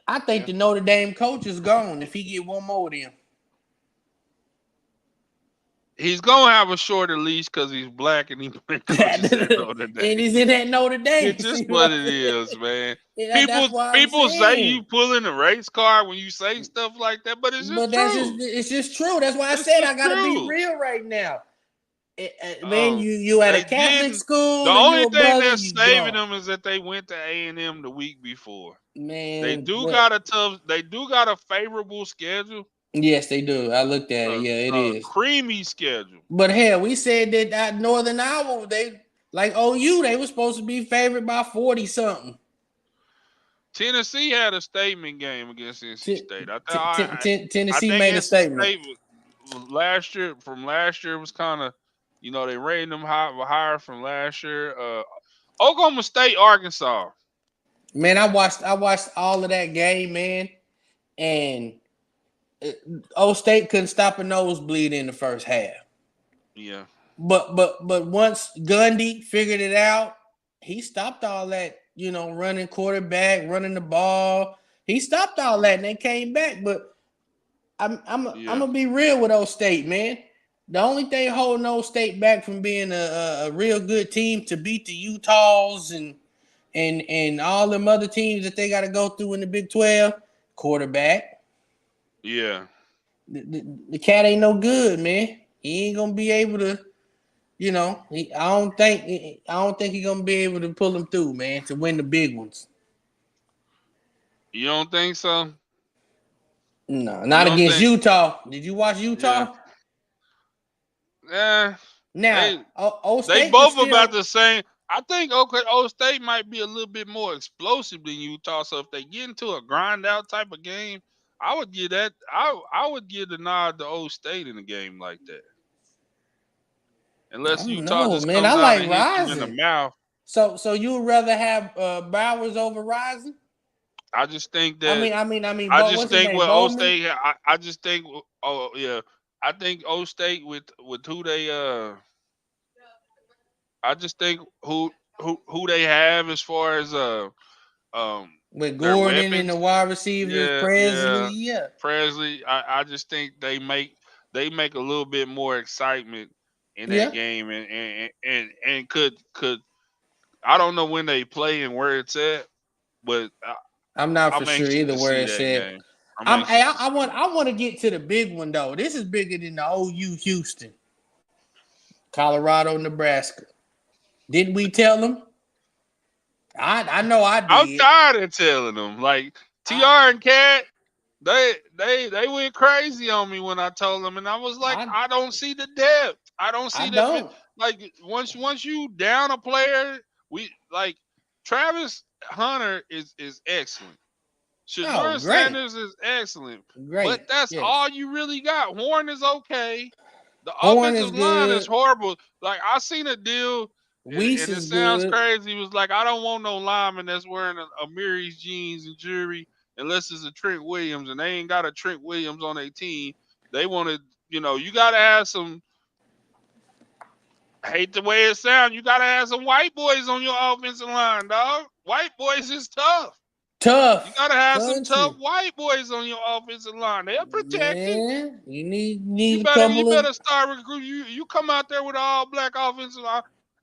I think Yeah. the Notre Dame coach is gone if he get one more of them. He's gonna have a shorter leash because he's black and he playing coaches at Notre And Dame. he's in that Notre Dame. It's just See what what I'm it saying? is, man. Yeah, People that's why I'm people say saying. you pulling a race card when you say stuff like that, but it's just But that's just true. it's just true. That's why I It's said just I gotta be true. real right now. Man, you at a They Catholic didn't. The school and you only a thing brother, that's you saving gone. them is that they went to A&M the week before. They Man, do what? got a tough. They do got a favorable schedule, Yes, they do. I looked at it. Yeah, it a is. creamy schedule. But hell, we said that Northern Iowa, they like OU, they were supposed to be favored by 40 something. Tennessee had a statement game against NC State. I Tennessee think made a NC statement. State was last year. From last year was kind of, they rated them higher from last year. Oklahoma State, Arkansas. Man, I watched all of that game, man, and Old State couldn't stop a nosebleed in the first half. Yeah, But once Gundy figured it out, he stopped all that, running quarterback, running the ball. He stopped all that and they came back. But I'm yeah, gonna be real with Old State, man. The only thing holding Old State back from being a real good team to beat the Utahs and all them other teams that they got to go through in the Big 12, quarterback. yeah. The cat ain't no good, man. He ain't gonna be able to. I don't think he's gonna be able to pull them through, man, to win the big ones. You don't think so? No, You not don't against think? Utah. Did you watch Yeah. Utah? Yeah. Now, They Old they State was both about still. the same. I think Old State might be a little bit more explosive than Utah. So if they get into a grind out type of game, I would give that. I would give the nod to Old State in a game like that. I Unless don't Utah know, just man. I comes out like and hits you in the Rising. mouth. So you would rather have Bowers over Rising? I just think I that mean, I mean, I mean, I just what's his think name? with O Bowman State, I just think oh yeah, I think O State with who they I just think who they have as far as um with their Gordon and weapons. the wide receivers, Yeah, Presley. yeah. Yeah, Presley, I just think they make a little bit more excitement in that yeah. game and could I don't know when they play and where it's at, but I'm not for I'm sure anxious either to where see it's that at. game. I'm anxious to I see want it. I want to get to the big one though. This is bigger than the OU Houston, Colorado, Nebraska. Didn't we tell them? I know I I'm did. tired of telling them. Like I TR and Cat, they went crazy on me when I told them, and I was like, I I don't see the depth. I don't I see the don't. like once you down a player, we like Travis Hunter is excellent. Oh, Shador great, Sanders is excellent, but great. that's Yes, all you really got. Horn is okay. The Horn offensive is line is good. horrible. Like I seen a deal, Weiss and it is sounds good. crazy. It was like I don't want no lineman that's wearing a Murray's jeans and jewelry unless it's a Trent Williams, and they ain't got a Trent Williams on their team. They wanted, you gotta have some. Hate the way it sounds. You gotta have some white boys on your offensive line, dog. White boys is tough. You Tough gotta have some tough country, white boys on your offensive line. They'll protect it. man. You You need a better you couple of better start recruiting. You come out there with an all black offensive line.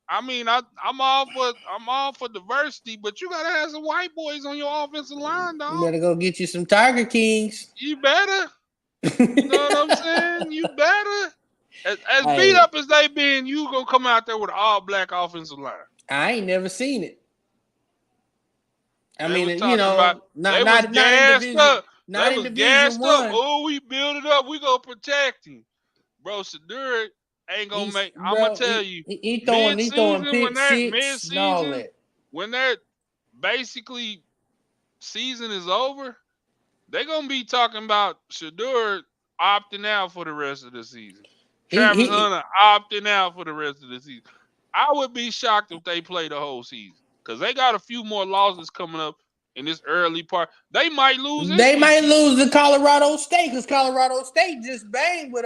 I mean, I'm all for diversity, but you gotta have some white boys on your offensive line, You dog. better go get you some Tiger Kings. You better. You know what I'm saying? You better. As beat Hey, up as they been, you gonna come out there with an all black offensive line. I ain't never seen it. I They was mean, talking about not they was not not in gassed division, up. They not in was division gassed up. one. Oh, we build it up. We gonna protect him. Bro, Shadur ain't gonna He's make. I'm gonna bro. tell you, He throwing pick mid six and all season, that. when they're basically season is over, they're gonna be talking about Shadur opting out for the rest of the season. He Travis he Hunter opting out for the rest of the season. I would be shocked if they play the whole season because they got a few more losses coming up in this early part. They might lose this they might weekend. lose to Colorado State because Colorado State just banged with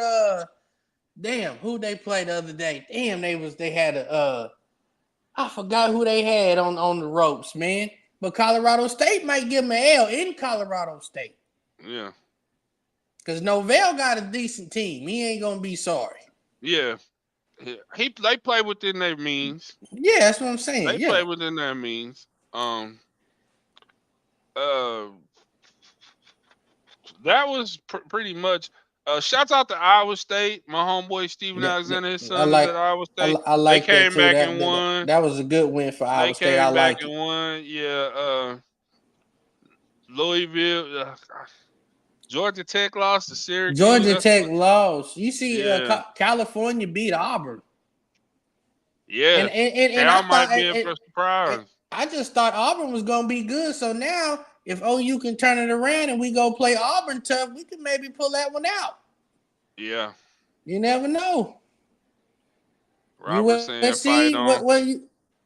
damn who they played the other day. Damn they had a I forgot who they had on the ropes, man. But Colorado State might give them an L in Colorado State Yeah, because Novell got a decent team. He ain't gonna be sorry. yeah. They play within their means. Yeah, that's what I'm They saying. Yeah. play within their means. Uh, that was pretty much. Shouts out to Iowa State. My homeboy Steven Alexander, his I son is like at Iowa State. I They like that came too. back and won. That was a good win for They Iowa State. I came back like and it. won. Yeah. Louisville, Georgia Tech lost to Syracuse. Georgia That's Tech lost. You see, yeah, California beat Auburn, yeah. and I Cal thought might be in for a surprise. I just thought Auburn was gonna be good. So now, if OU can turn it around and we go play Auburn tough, we can maybe pull that one out. Yeah. You never know. Robert saying USC, fight on.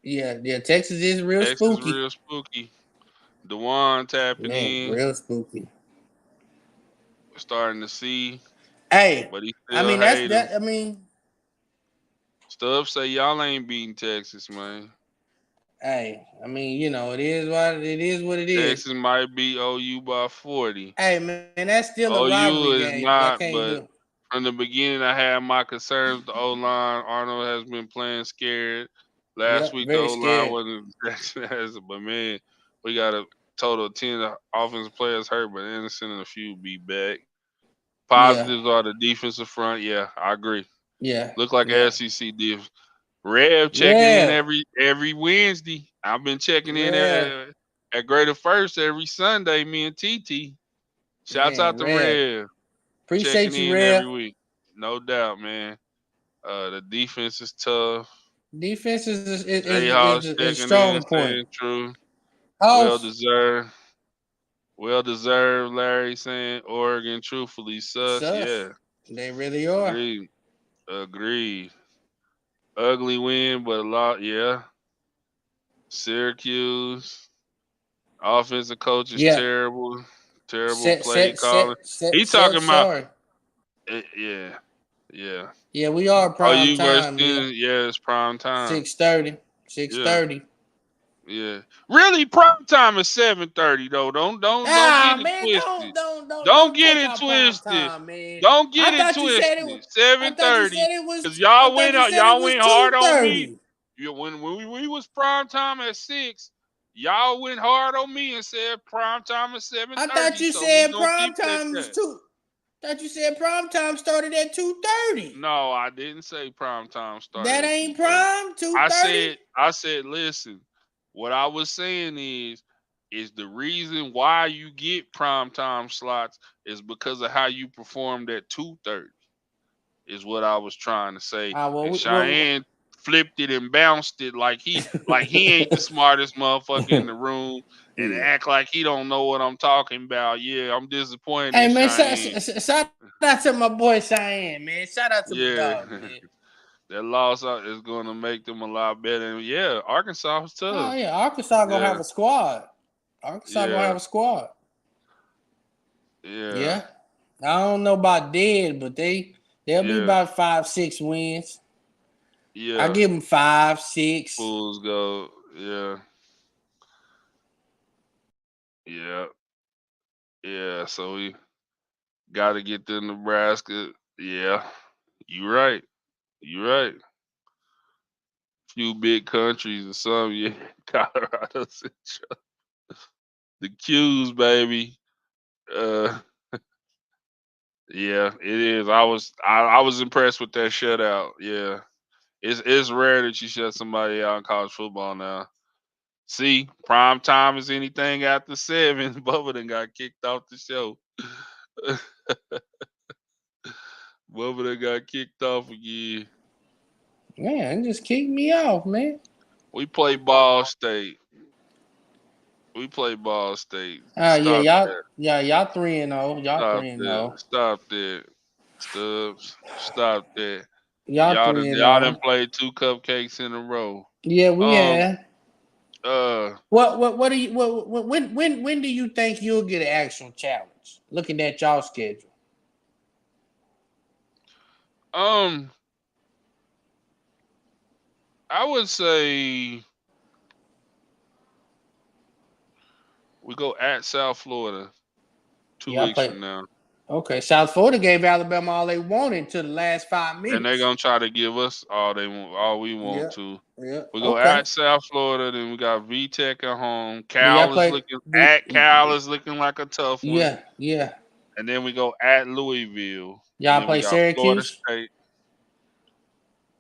yeah, Texas is real Texas spooky. real spooky. Dewan tapping Man, in. real spooky. We're starting to see, Hey, but he I still mean that's hating. that. I mean, Stubbs say y'all ain't beating Texas, man. hey, I mean, it is what it is. What it is. Texas might beat OU by 40. Hey, man, that's still a rivalry OU is game. Y'all not, can't do. but from the beginning, I had my concerns. The O line, Arnold has been playing scared. Last Yep, week, the very O line scared. wasn't, but man, we got a total of 10 offensive players hurt, but Anderson and a few be back. Yeah, Positives are the defensive front. Yeah, I agree. yeah, Look like yeah. SEC div. Rev checking in Rev, every Wednesday. I've been checking in Rev, at Greater First every Sunday. Me and TT. Shouts out man, to Rev. Rev checking Appreciate you, in Rev. every week. No doubt, man. The defense is tough. Defense Jayhawks is a checking strong in, point. saying true. Well House deserved. Well deserved, Larry saying Oregon truthfully sus. sus. Yeah. They really are. Agreed. Agreed. Ugly win, but a lot, yeah. Syracuse. Offensive coach is Yeah. terrible. Terrible Set play set calling. set set He set talking about sorry. yeah. Yeah. Yeah, we are Oh, prime you versus time, man. Tennessee? Yeah, it's prime time. 6:30. Six Yeah. thirty. Yeah. Really, prime time is 7:30 though. Don't get Ah, it man, twisted. don't Don't get take it out prime twisted. time, man. Don't I get it thought you said it was twisted. Seven I thought you thirty. said it Cause was I y'all thought went you out. said it Y'all was went hard on me. 2:30. Yeah, when we was prime time at 6, y'all went hard on me and said prime time at seven I thought thirty. you So we said gonna prime keep it at time was that. two. Thought you said prime time started at 2:30. No, I didn't say prime time That started at ain't 2:30. prime 2:30. I said, listen, what I was saying is the reason why you get prime time slots is because of how you performed at 2:30 is what I was trying to say. Ah, well, And well, Cheyenne flipped it and bounced it like he ain't the smartest motherfucker in the room and yeah. act like he don't know what I'm talking about. Yeah, I'm disappointed in Hey man, Cheyenne. shout out to my boy Cheyenne, man. Shout out to my dog, Yeah. man. That loss is going to make them a lot better. And yeah, Arkansas was Oh tough. yeah, Arkansas gonna have Yeah, a squad. Arkansas gonna yeah, have a squad. yeah, Yeah. I don't know about dead, but they'll be yeah, about 5, 6 wins. I yeah. give them 5, 6. Fools go. Yeah, yeah, yeah. So we got to get to Nebraska. Yeah, you right. You right. Few big countries or some. Yeah, Colorado Central. The Q's, baby. Uh, yeah, it is. I was impressed with that shutout. Yeah. It's rare that you shut somebody out in college football now. See, prime time is anything after 7. Bubba done got kicked off the show. Bubba done got kicked off again. Man, just kick me off, man. We play Ball State. We play Ball State. Yeah, Stop that. y'all 3-0. Y'all Stop 3-0. that. Stop that. Stubbs. Stop that. Y'all three and Y'all done zero. played 2 cupcakes in a row. Yeah, we Um have. uh What do you when do you think you'll get an actual challenge? Looking at y'all schedule. um I would say we go at South Florida two Yeah, I weeks play. from now. Okay, South Florida gave Alabama all they wanted to the last five And they're minutes. gonna try to give us all we want Yeah, to. yeah. We go Okay. at South Florida, then we got VTech at home. Do y'all Cal is play? looking at Cal is looking like a tough one. Yeah, yeah. And then we go at Louisville. And Y'all then we play got Florida Syracuse? State.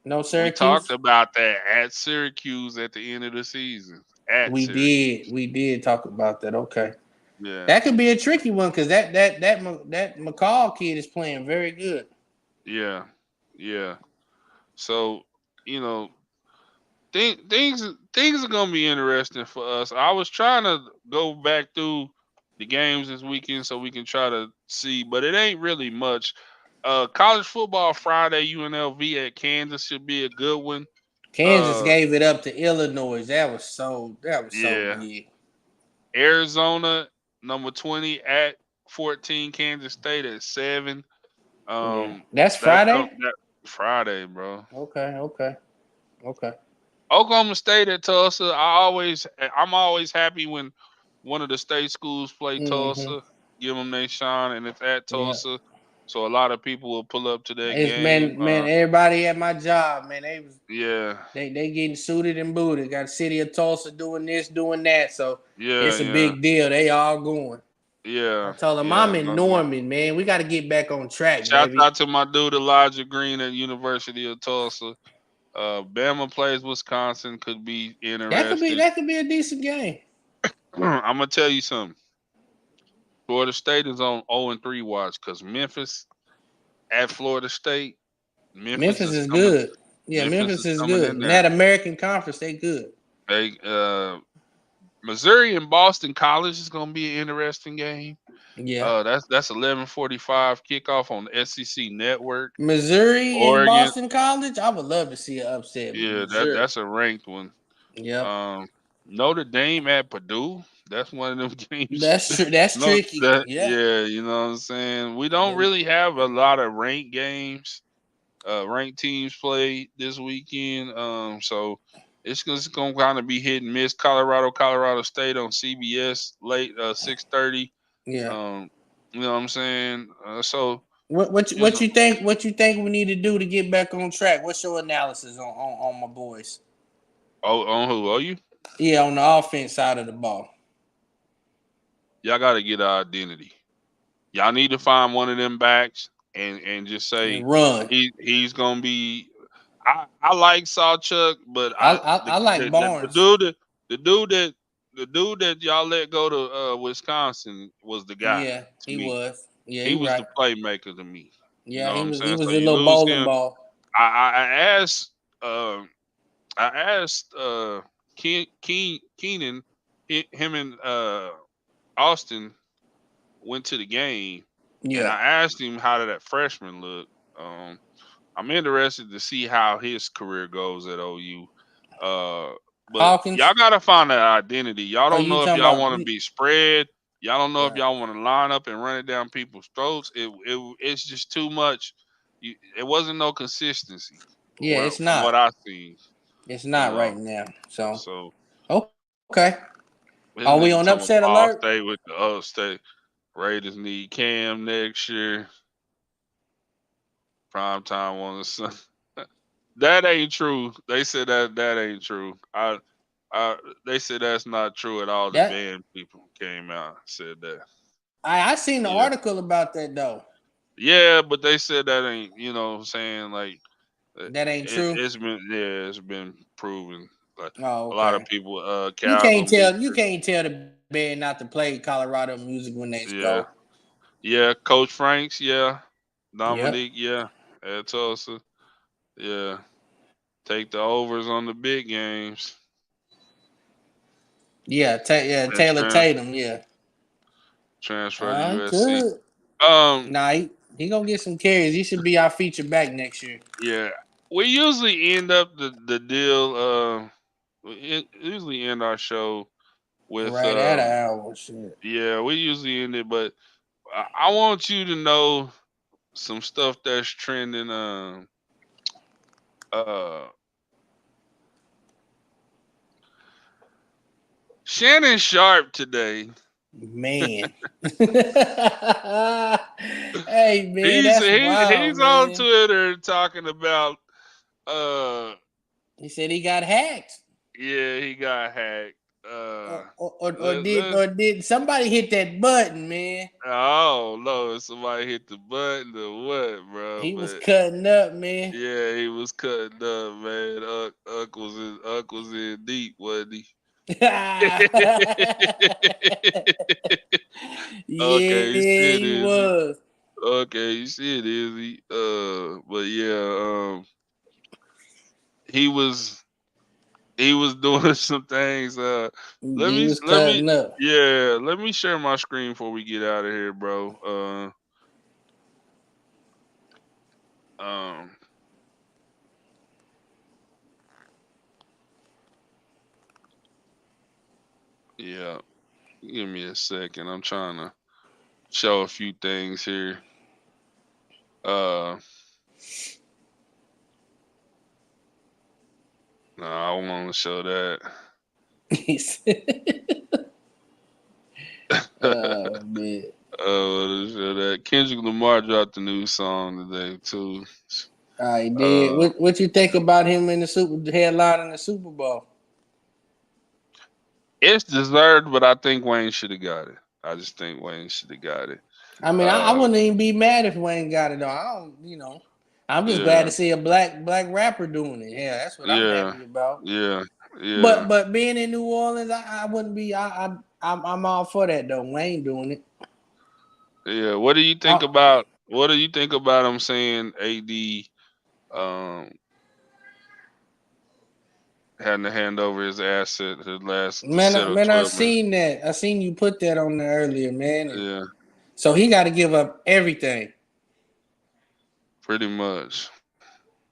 No We talked Syracuse. about that at Syracuse at the end of the season. At We did. Syracuse. We did talk about that. Okay. Yeah. That could be a tricky one because that McCall kid is playing very good. Yeah. Yeah. So, you know, things are gonna be interesting for us. I was trying to go back through the games this weekend so we can try to see, but it ain't really much. College football Friday, UNLV at Kansas should be a good one. Kansas Uh, gave it up to Illinois. That was so yeah, big. Arizona number 20 at 14. Kansas State at 7. Yeah, Um, that's that's Friday. that Friday, bro. Okay, okay, okay. Oklahoma State at Tulsa. I'm always happy when one of the state schools play Mm-hmm. Tulsa. Give them their shine, and it's at Yeah. Tulsa, so a lot of people will pull up to that It's game. man. Everybody at my job, man. Yeah, They getting suited and booted. Got city of Tulsa doing this, doing that. So yeah, it's a yeah, big deal. They all going. I yeah, told them yeah. I'm in No doubt. Norman, man. We got to get back on track, Shout baby. out to my dude Elijah Green at University of Tulsa. Bama plays Wisconsin, could be interesting. That could be a decent game. I'm gonna tell you something. Florida State is on 0-3 watch because Memphis at Florida State. Memphis Memphis is is coming. good. Yeah, Memphis Memphis is is coming good. in In that there. American Conference, they good. They Missouri and Boston College is gonna be an interesting game. Yeah. That's 11:45 kickoff on the SEC Network. Missouri and Oregon, Boston College, I would love to see an upset with yeah, Missouri. that's a ranked one. Yep. Um, Notre Dame at Purdue. That's one of them games. That's true. That's No, tricky. that Yeah. yeah, you know what I'm saying. We don't Them- really have a lot of ranked games. Ranked teams play this weekend. So it's gonna kind of be hit and miss. Colorado State on CBS late 6:30. Yeah. Um, you know what I'm saying. So you What know, you think? What you think we need to do to get back on track? What's your analysis on my boys? on who are you? Yeah, on the offense side of the ball Y'all got to get our identity. Y'all need to find one of them backs and just say and run. he's gonna be. I like Sawchuck, but I like the Barnes. dude the dude that the dude that y'all let go to Wisconsin was the guy Yeah, to he me. was. Yeah, He he was the right. playmaker to me. You Yeah, know what I'm he saying? was So a you little lose bowling him. ball. I asked uh, I asked Keenan, him and Austin went to the game, and Yeah. I asked him how did that freshman look. Um, I'm interested to see how his career goes at OU. Uh, but y'all Hawkins. gotta find that identity. Y'all Oh, don't you know if talking y'all about? want to be spread. Y'all don't know if Right. y'all want to line up and run it down people's throats. It's just too much. It wasn't no consistency Yeah, it's from what not. I seen. It's You not right know, now. So so okay. Are this we on nigga talking upset about Ball alert? State with the State Raiders need Cam next year. Prime time on the sun. That ain't true. They said that ain't true. I they said that's not true at all. The That band people came out and said that. I seen the Yeah. article about that though. Yeah, but they said that ain't, you know what I'm saying, like That ain't true. it's been, yeah, it's been proven. Like Oh, a lot of okay. people Cal gonna be You can't tell the band not to play Colorado music when they yeah. score. Yeah, Coach Franks, yeah. Yep. Dominique, yeah. At Tulsa. Yeah. Take the overs on the big games. Yeah, And Taylor Tatum, yeah. transfer to He USC. could. Um, Nah, he gonna get some carries. He should be our feature back next year. yeah, we usually end up the deal. Usually end our show with Right at an hour. Shit. yeah, we usually end it, but I want you to know some stuff that's trending. Uh, Shannon Sharp today. Man. Hey man, that's He's wild, on man. Twitter talking about uh He said he got hacked. yeah, he got hacked. Let Or did somebody hit that button, man? I don't know if somebody hit the button or what, bro. He was But cutting up, man. yeah, he was cutting up, man. Uck was in deep, wasn't he? Yeah, Okay, shit, he is he? was. Okay, shit, is he? But yeah, he was he was doing some things. He was Let me cutting up. yeah, let me share my screen before we get out of here, bro. Um, yeah. Give me a second. I'm trying to show a few things here. Uh, no, I want to show that. Man. Show that Kendrick Lamar dropped a new song today too. I did. Uh, What you think about him in the headline in the Super Bowl? it's deserved, but I think Wayne should have got it. I just think Wayne should have got it. I mean, I Uh, wouldn't even be mad if Wayne got it though. I don't, I'm just glad yeah, to see a black rapper doing it. Yeah, that's what I'm yeah, happy about. yeah, But yeah, but being in New Orleans, I wouldn't be. I'm all for that though. Wayne doing it. yeah. What do you think Uh, about? What do you think about him saying AD um having to hand over his asset, his last to settle man, I 12 months? seen that. I seen you put that on there earlier, man. And Yeah, so he got to give up everything. pretty much.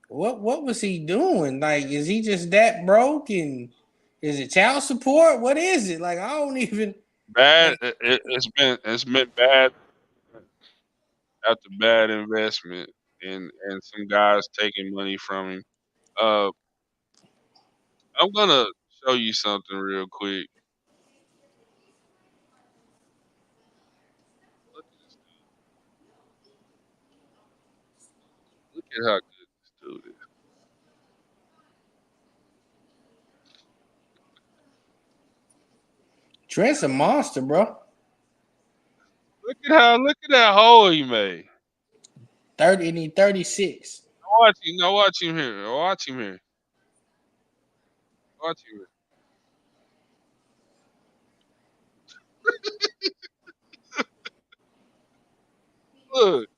What was he doing? Like, is he just that broke? And is it child support? What is it? Like, I don't even Bad. like. It's been bad after bad investment, and some guys taking money from him. Uh, I'm gonna show you something real quick. Look at this. Look at how good this dude is. Trent's a monster, bro. Look at that hole he made. 30 and he 36. Watch him. Now watch him here. Watch him here. Watch him here. Look,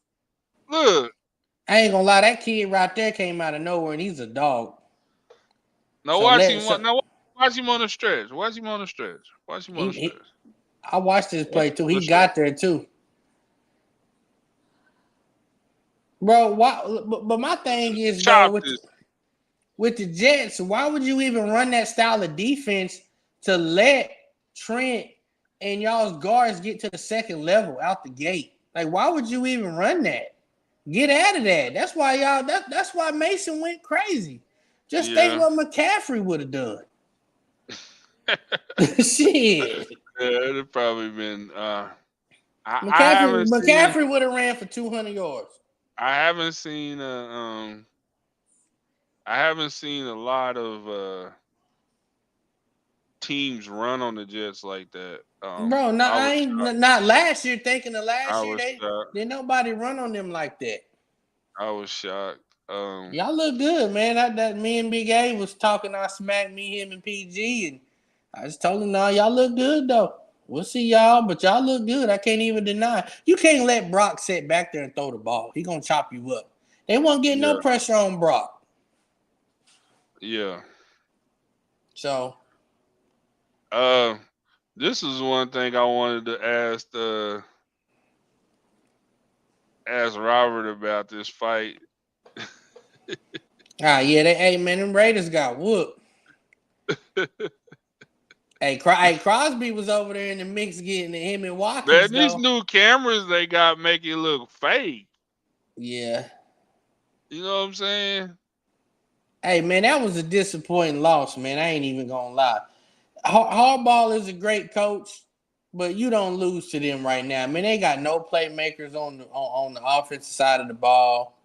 look. I ain't gonna lie, that kid right there came out of nowhere and he's a dog. Now So watch let him. so Now watch him on the stretch. Watch him on the stretch. Watch him on the he stretch. I watched this Watch play him too. on He the stretch. got there too. Bro, why but my thing is though Chop this. with the Jets, why would you even run that style of defense to let Trent and y'all's guards get to the second level out the gate? Like, why would you even run that? Get out of that. That's why that's why Mason went crazy. Just think Yeah. what McCaffrey would have done. Yeah, Shit. it'd probably been. I McCaffrey haven't seen. McCaffrey would have ran for 200 yards. I haven't seen. I haven't seen a lot of teams run on the Jets like that. Bro, not I I was ain't shocked. not last year. Thinking of I last year, was they shocked. did nobody run on them like that. I was shocked. Y'all look good, man. That me and Big A was talking. I smacked me, him, and PG, and I just told him, "No, y'all look good though. We'll see y'all, but y'all look good. I can't even deny. You can't let Brock sit back there and throw the ball. He gonna chop you up. They won't get no Yeah, pressure on Brock. yeah. So Uh, this is one thing I wanted to ask Robert about this fight. yeah, hey man, them Raiders got whooped. Hey, Crosby was over there in the mix getting him and Man, Watkins these though. new cameras they got make it look fake. Yeah. You know what I'm saying? Hey man, that was a disappointing loss, man. I ain't even gonna lie. Harbaugh is a great coach, but you don't lose to them right now. I mean, they got no playmakers on the offensive side of the ball.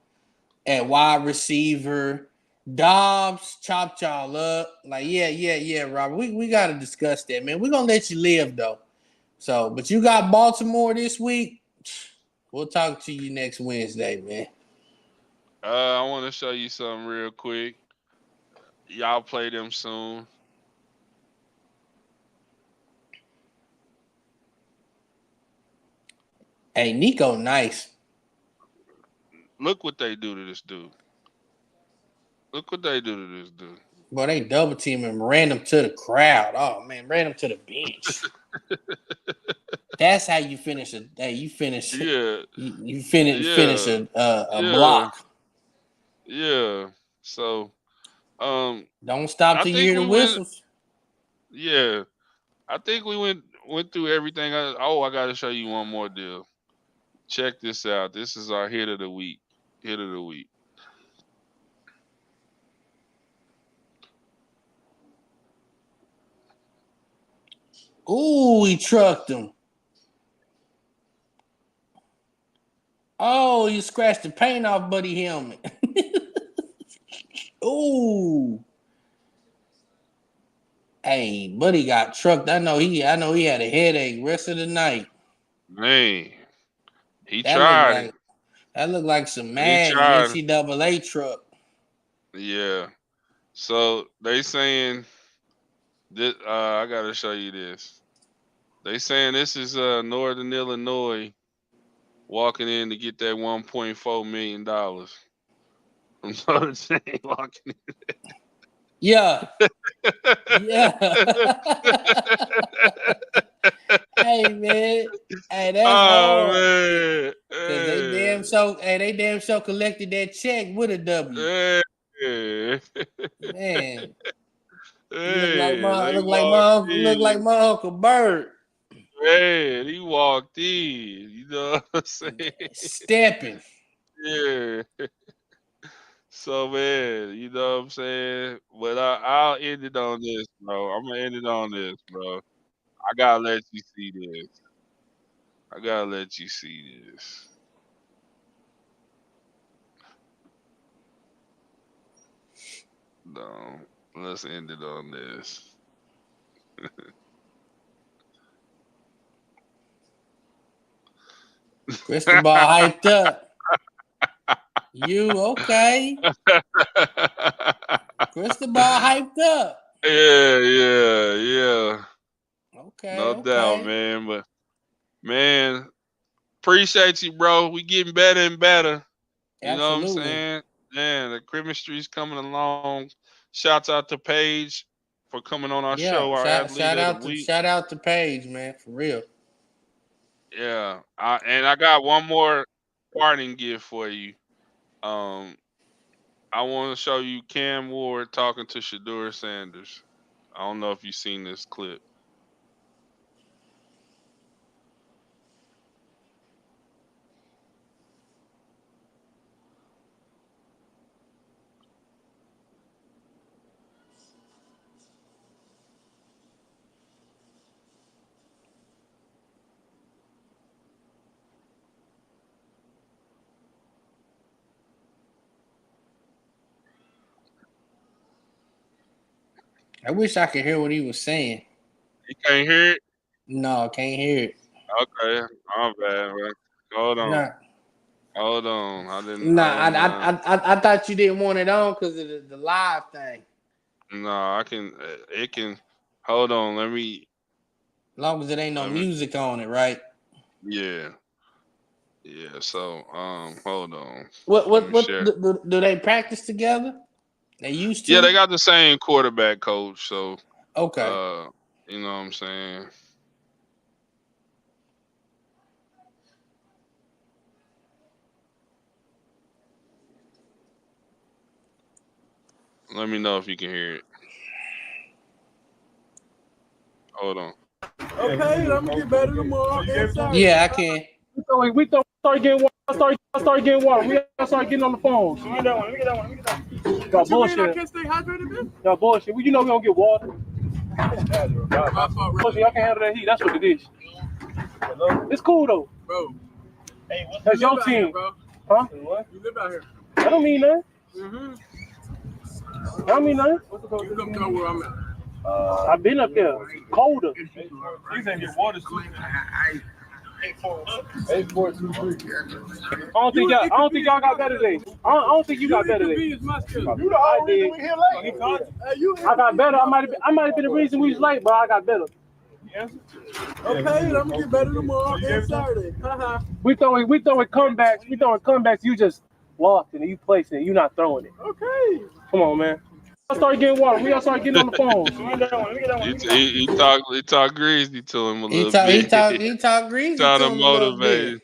At wide receiver, Dobbs chopped y'all up. Like, yeah, Robert. We gotta discuss that, man. We're gonna let you live though. So, but you got Baltimore this week. We'll talk to you next Wednesday, man. I want to show you something real quick. Y'all play them soon. Hey, Nico, nice. Look what they do to this dude. Look what they do to this dude. Boy, they double team him, ran him to the crowd. Oh man, ran him to the bench. That's how you finish a. Hey, you finish. Yeah, You finish yeah, a yeah, block. yeah. So, Don't stop I till you think hear the we went. whistles. Yeah, I think we went went through everything. I got to show you one more deal. Check this out. This is our hit of the week. Hit of the week. Ooh, he trucked him. Oh, you scratched the paint off Buddy helmet. Ooh. Hey, Buddy got trucked. I know he had a headache rest of the night. Man, he That looked tried like it. some He Madden tried it. NCAA truck. Yeah. So they saying this. I gotta show you this. They saying this is Northern Illinois walking in to get that $1.4 million from Notre Dame walking Yeah. in. Yeah. Hey man. Hey, that's Oh hard. man. Cause they damn so collected that check with a W. Hey. Hey. Man. He Hey, they walked look like in. my Uncle Bird. Man, he walked in. You know what I'm saying? Stepping. Yeah. So man, you know what I'm saying? But I'll end it on this, bro. I'm gonna end it on this, bro. I gotta let you see this. I gotta let you see this. No, let's end it on this. Cristobal hyped up. You okay? Cristobal hyped up. Yeah. Okay, No doubt, okay. man. But man, appreciate you, bro. We getting better and better. You know what I'm Absolutely. saying? Man, the chemistry's coming along. Shouts out to Paige for coming on our show, Yeah. our athlete of the week. Shout out to Paige, man. For real. Yeah. I got one more parting gift for you. Um, I want to show you Cam Ward talking to Shador Sanders. I don't know if you've seen this clip. I wish I could hear what he was saying. You can't hear it? No, I can't hear it. Okay. I'm bad, man. Hold on. Nah. Hold on. I didn't Nah, I didn't I thought you didn't want it on because of the live thing. no, I can it can hold on, As long as it ain't no let me music on it, right? yeah. Yeah, so hold on. Let What me share. do they practice together? They used Yeah, they to. got the same quarterback coach, so Okay. uh you know what I'm saying? Let me know if you can hear it. Hold on. Okay, I'm gonna get better tomorrow and Saturday. Yeah, I can. We thought start getting water. Start getting water. We gotta start getting on the phone. Let me get that one. Let me get that one. Let me get that one. Y'all bullshit. I can't stay hydrated, man. Y'all bullshit. Well, you know we don't get water. Bullshit. Y'all can't handle that heat. That's what it is. It's cool though, bro. Hey, that's your team, here, bro. Huh? What? You live out here. I don't mean nothing. I don't mean nothing. You come know where I'm at. I've been up there. Colder. You think your water's cool? 8-4-2-3. I don't think y'all got better days. I don't think you got better days. You the whole reason we here late. I got better. I might have been the reason we was late, but I got better. Yes. Okay, I'm gonna get better tomorrow and Saturday. We throwing comebacks. You just lost it and you placing it. You not throwing it. Okay. Come on, man. I start getting water. We gotta start getting on the phone. He talked greasy to him a He little talk he bit. talk he talk greasy Trying to to him a little bit. motivate.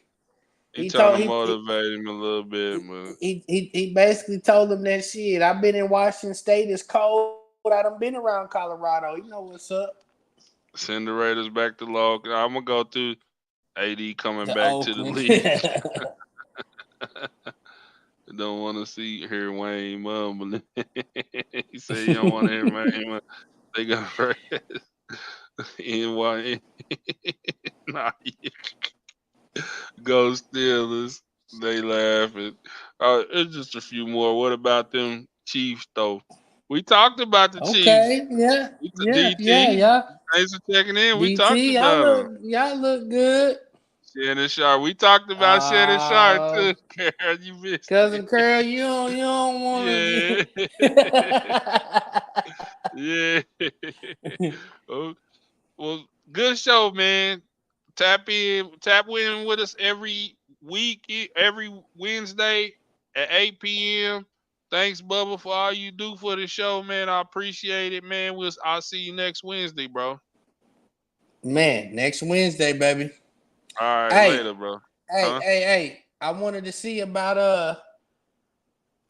He He trying told to motivate him a little bit, but he basically told him that shit. I've been in Washington State. It's cold. I done been around Colorado. You know what's up. Send the Raiders back to log. I'm gonna go through AD coming To back to the Oakland. league. Don't want to see hear Wayne mumbling. He said you don't want to hear Wayne mumbling. They got rest. NY. Nah, go Steelers. They laughing. It's just a few more. What about them Chiefs though? We talked about the Chiefs. Okay, yeah, DT. yeah. Thanks for checking in. We talked DT, about them. y'all look good. Shannon Sharp. We talked about Shannon Sharp Uh too. Carol, you missed cousin it. Curl, you don't wanna Yeah. get Yeah. Oh, well, good show, man. Tap in with us every week, every Wednesday at 8 p.m. Thanks, Bubba, for all you do for the show, man. I appreciate it, man. I'll see you next Wednesday, bro. Man, next Wednesday, baby. All right, Hey, later, bro. hey, Huh? hey, hey. I wanted to see about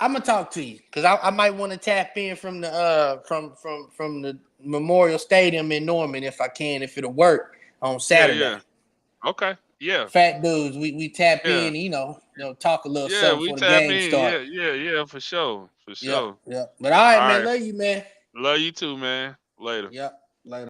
I'm gonna talk to you because I might want to tap in from the from the Memorial Stadium in Norman if I can, if it'll work on Saturday. Yeah. Okay. Yeah. Fat dudes, we tap Yeah. in, talk a little Yeah, something we before the tap game in. start. Yeah, for sure. For Yep, sure. yep. But all right, All man, right. love you, man. Love you too, man. Later. Yep.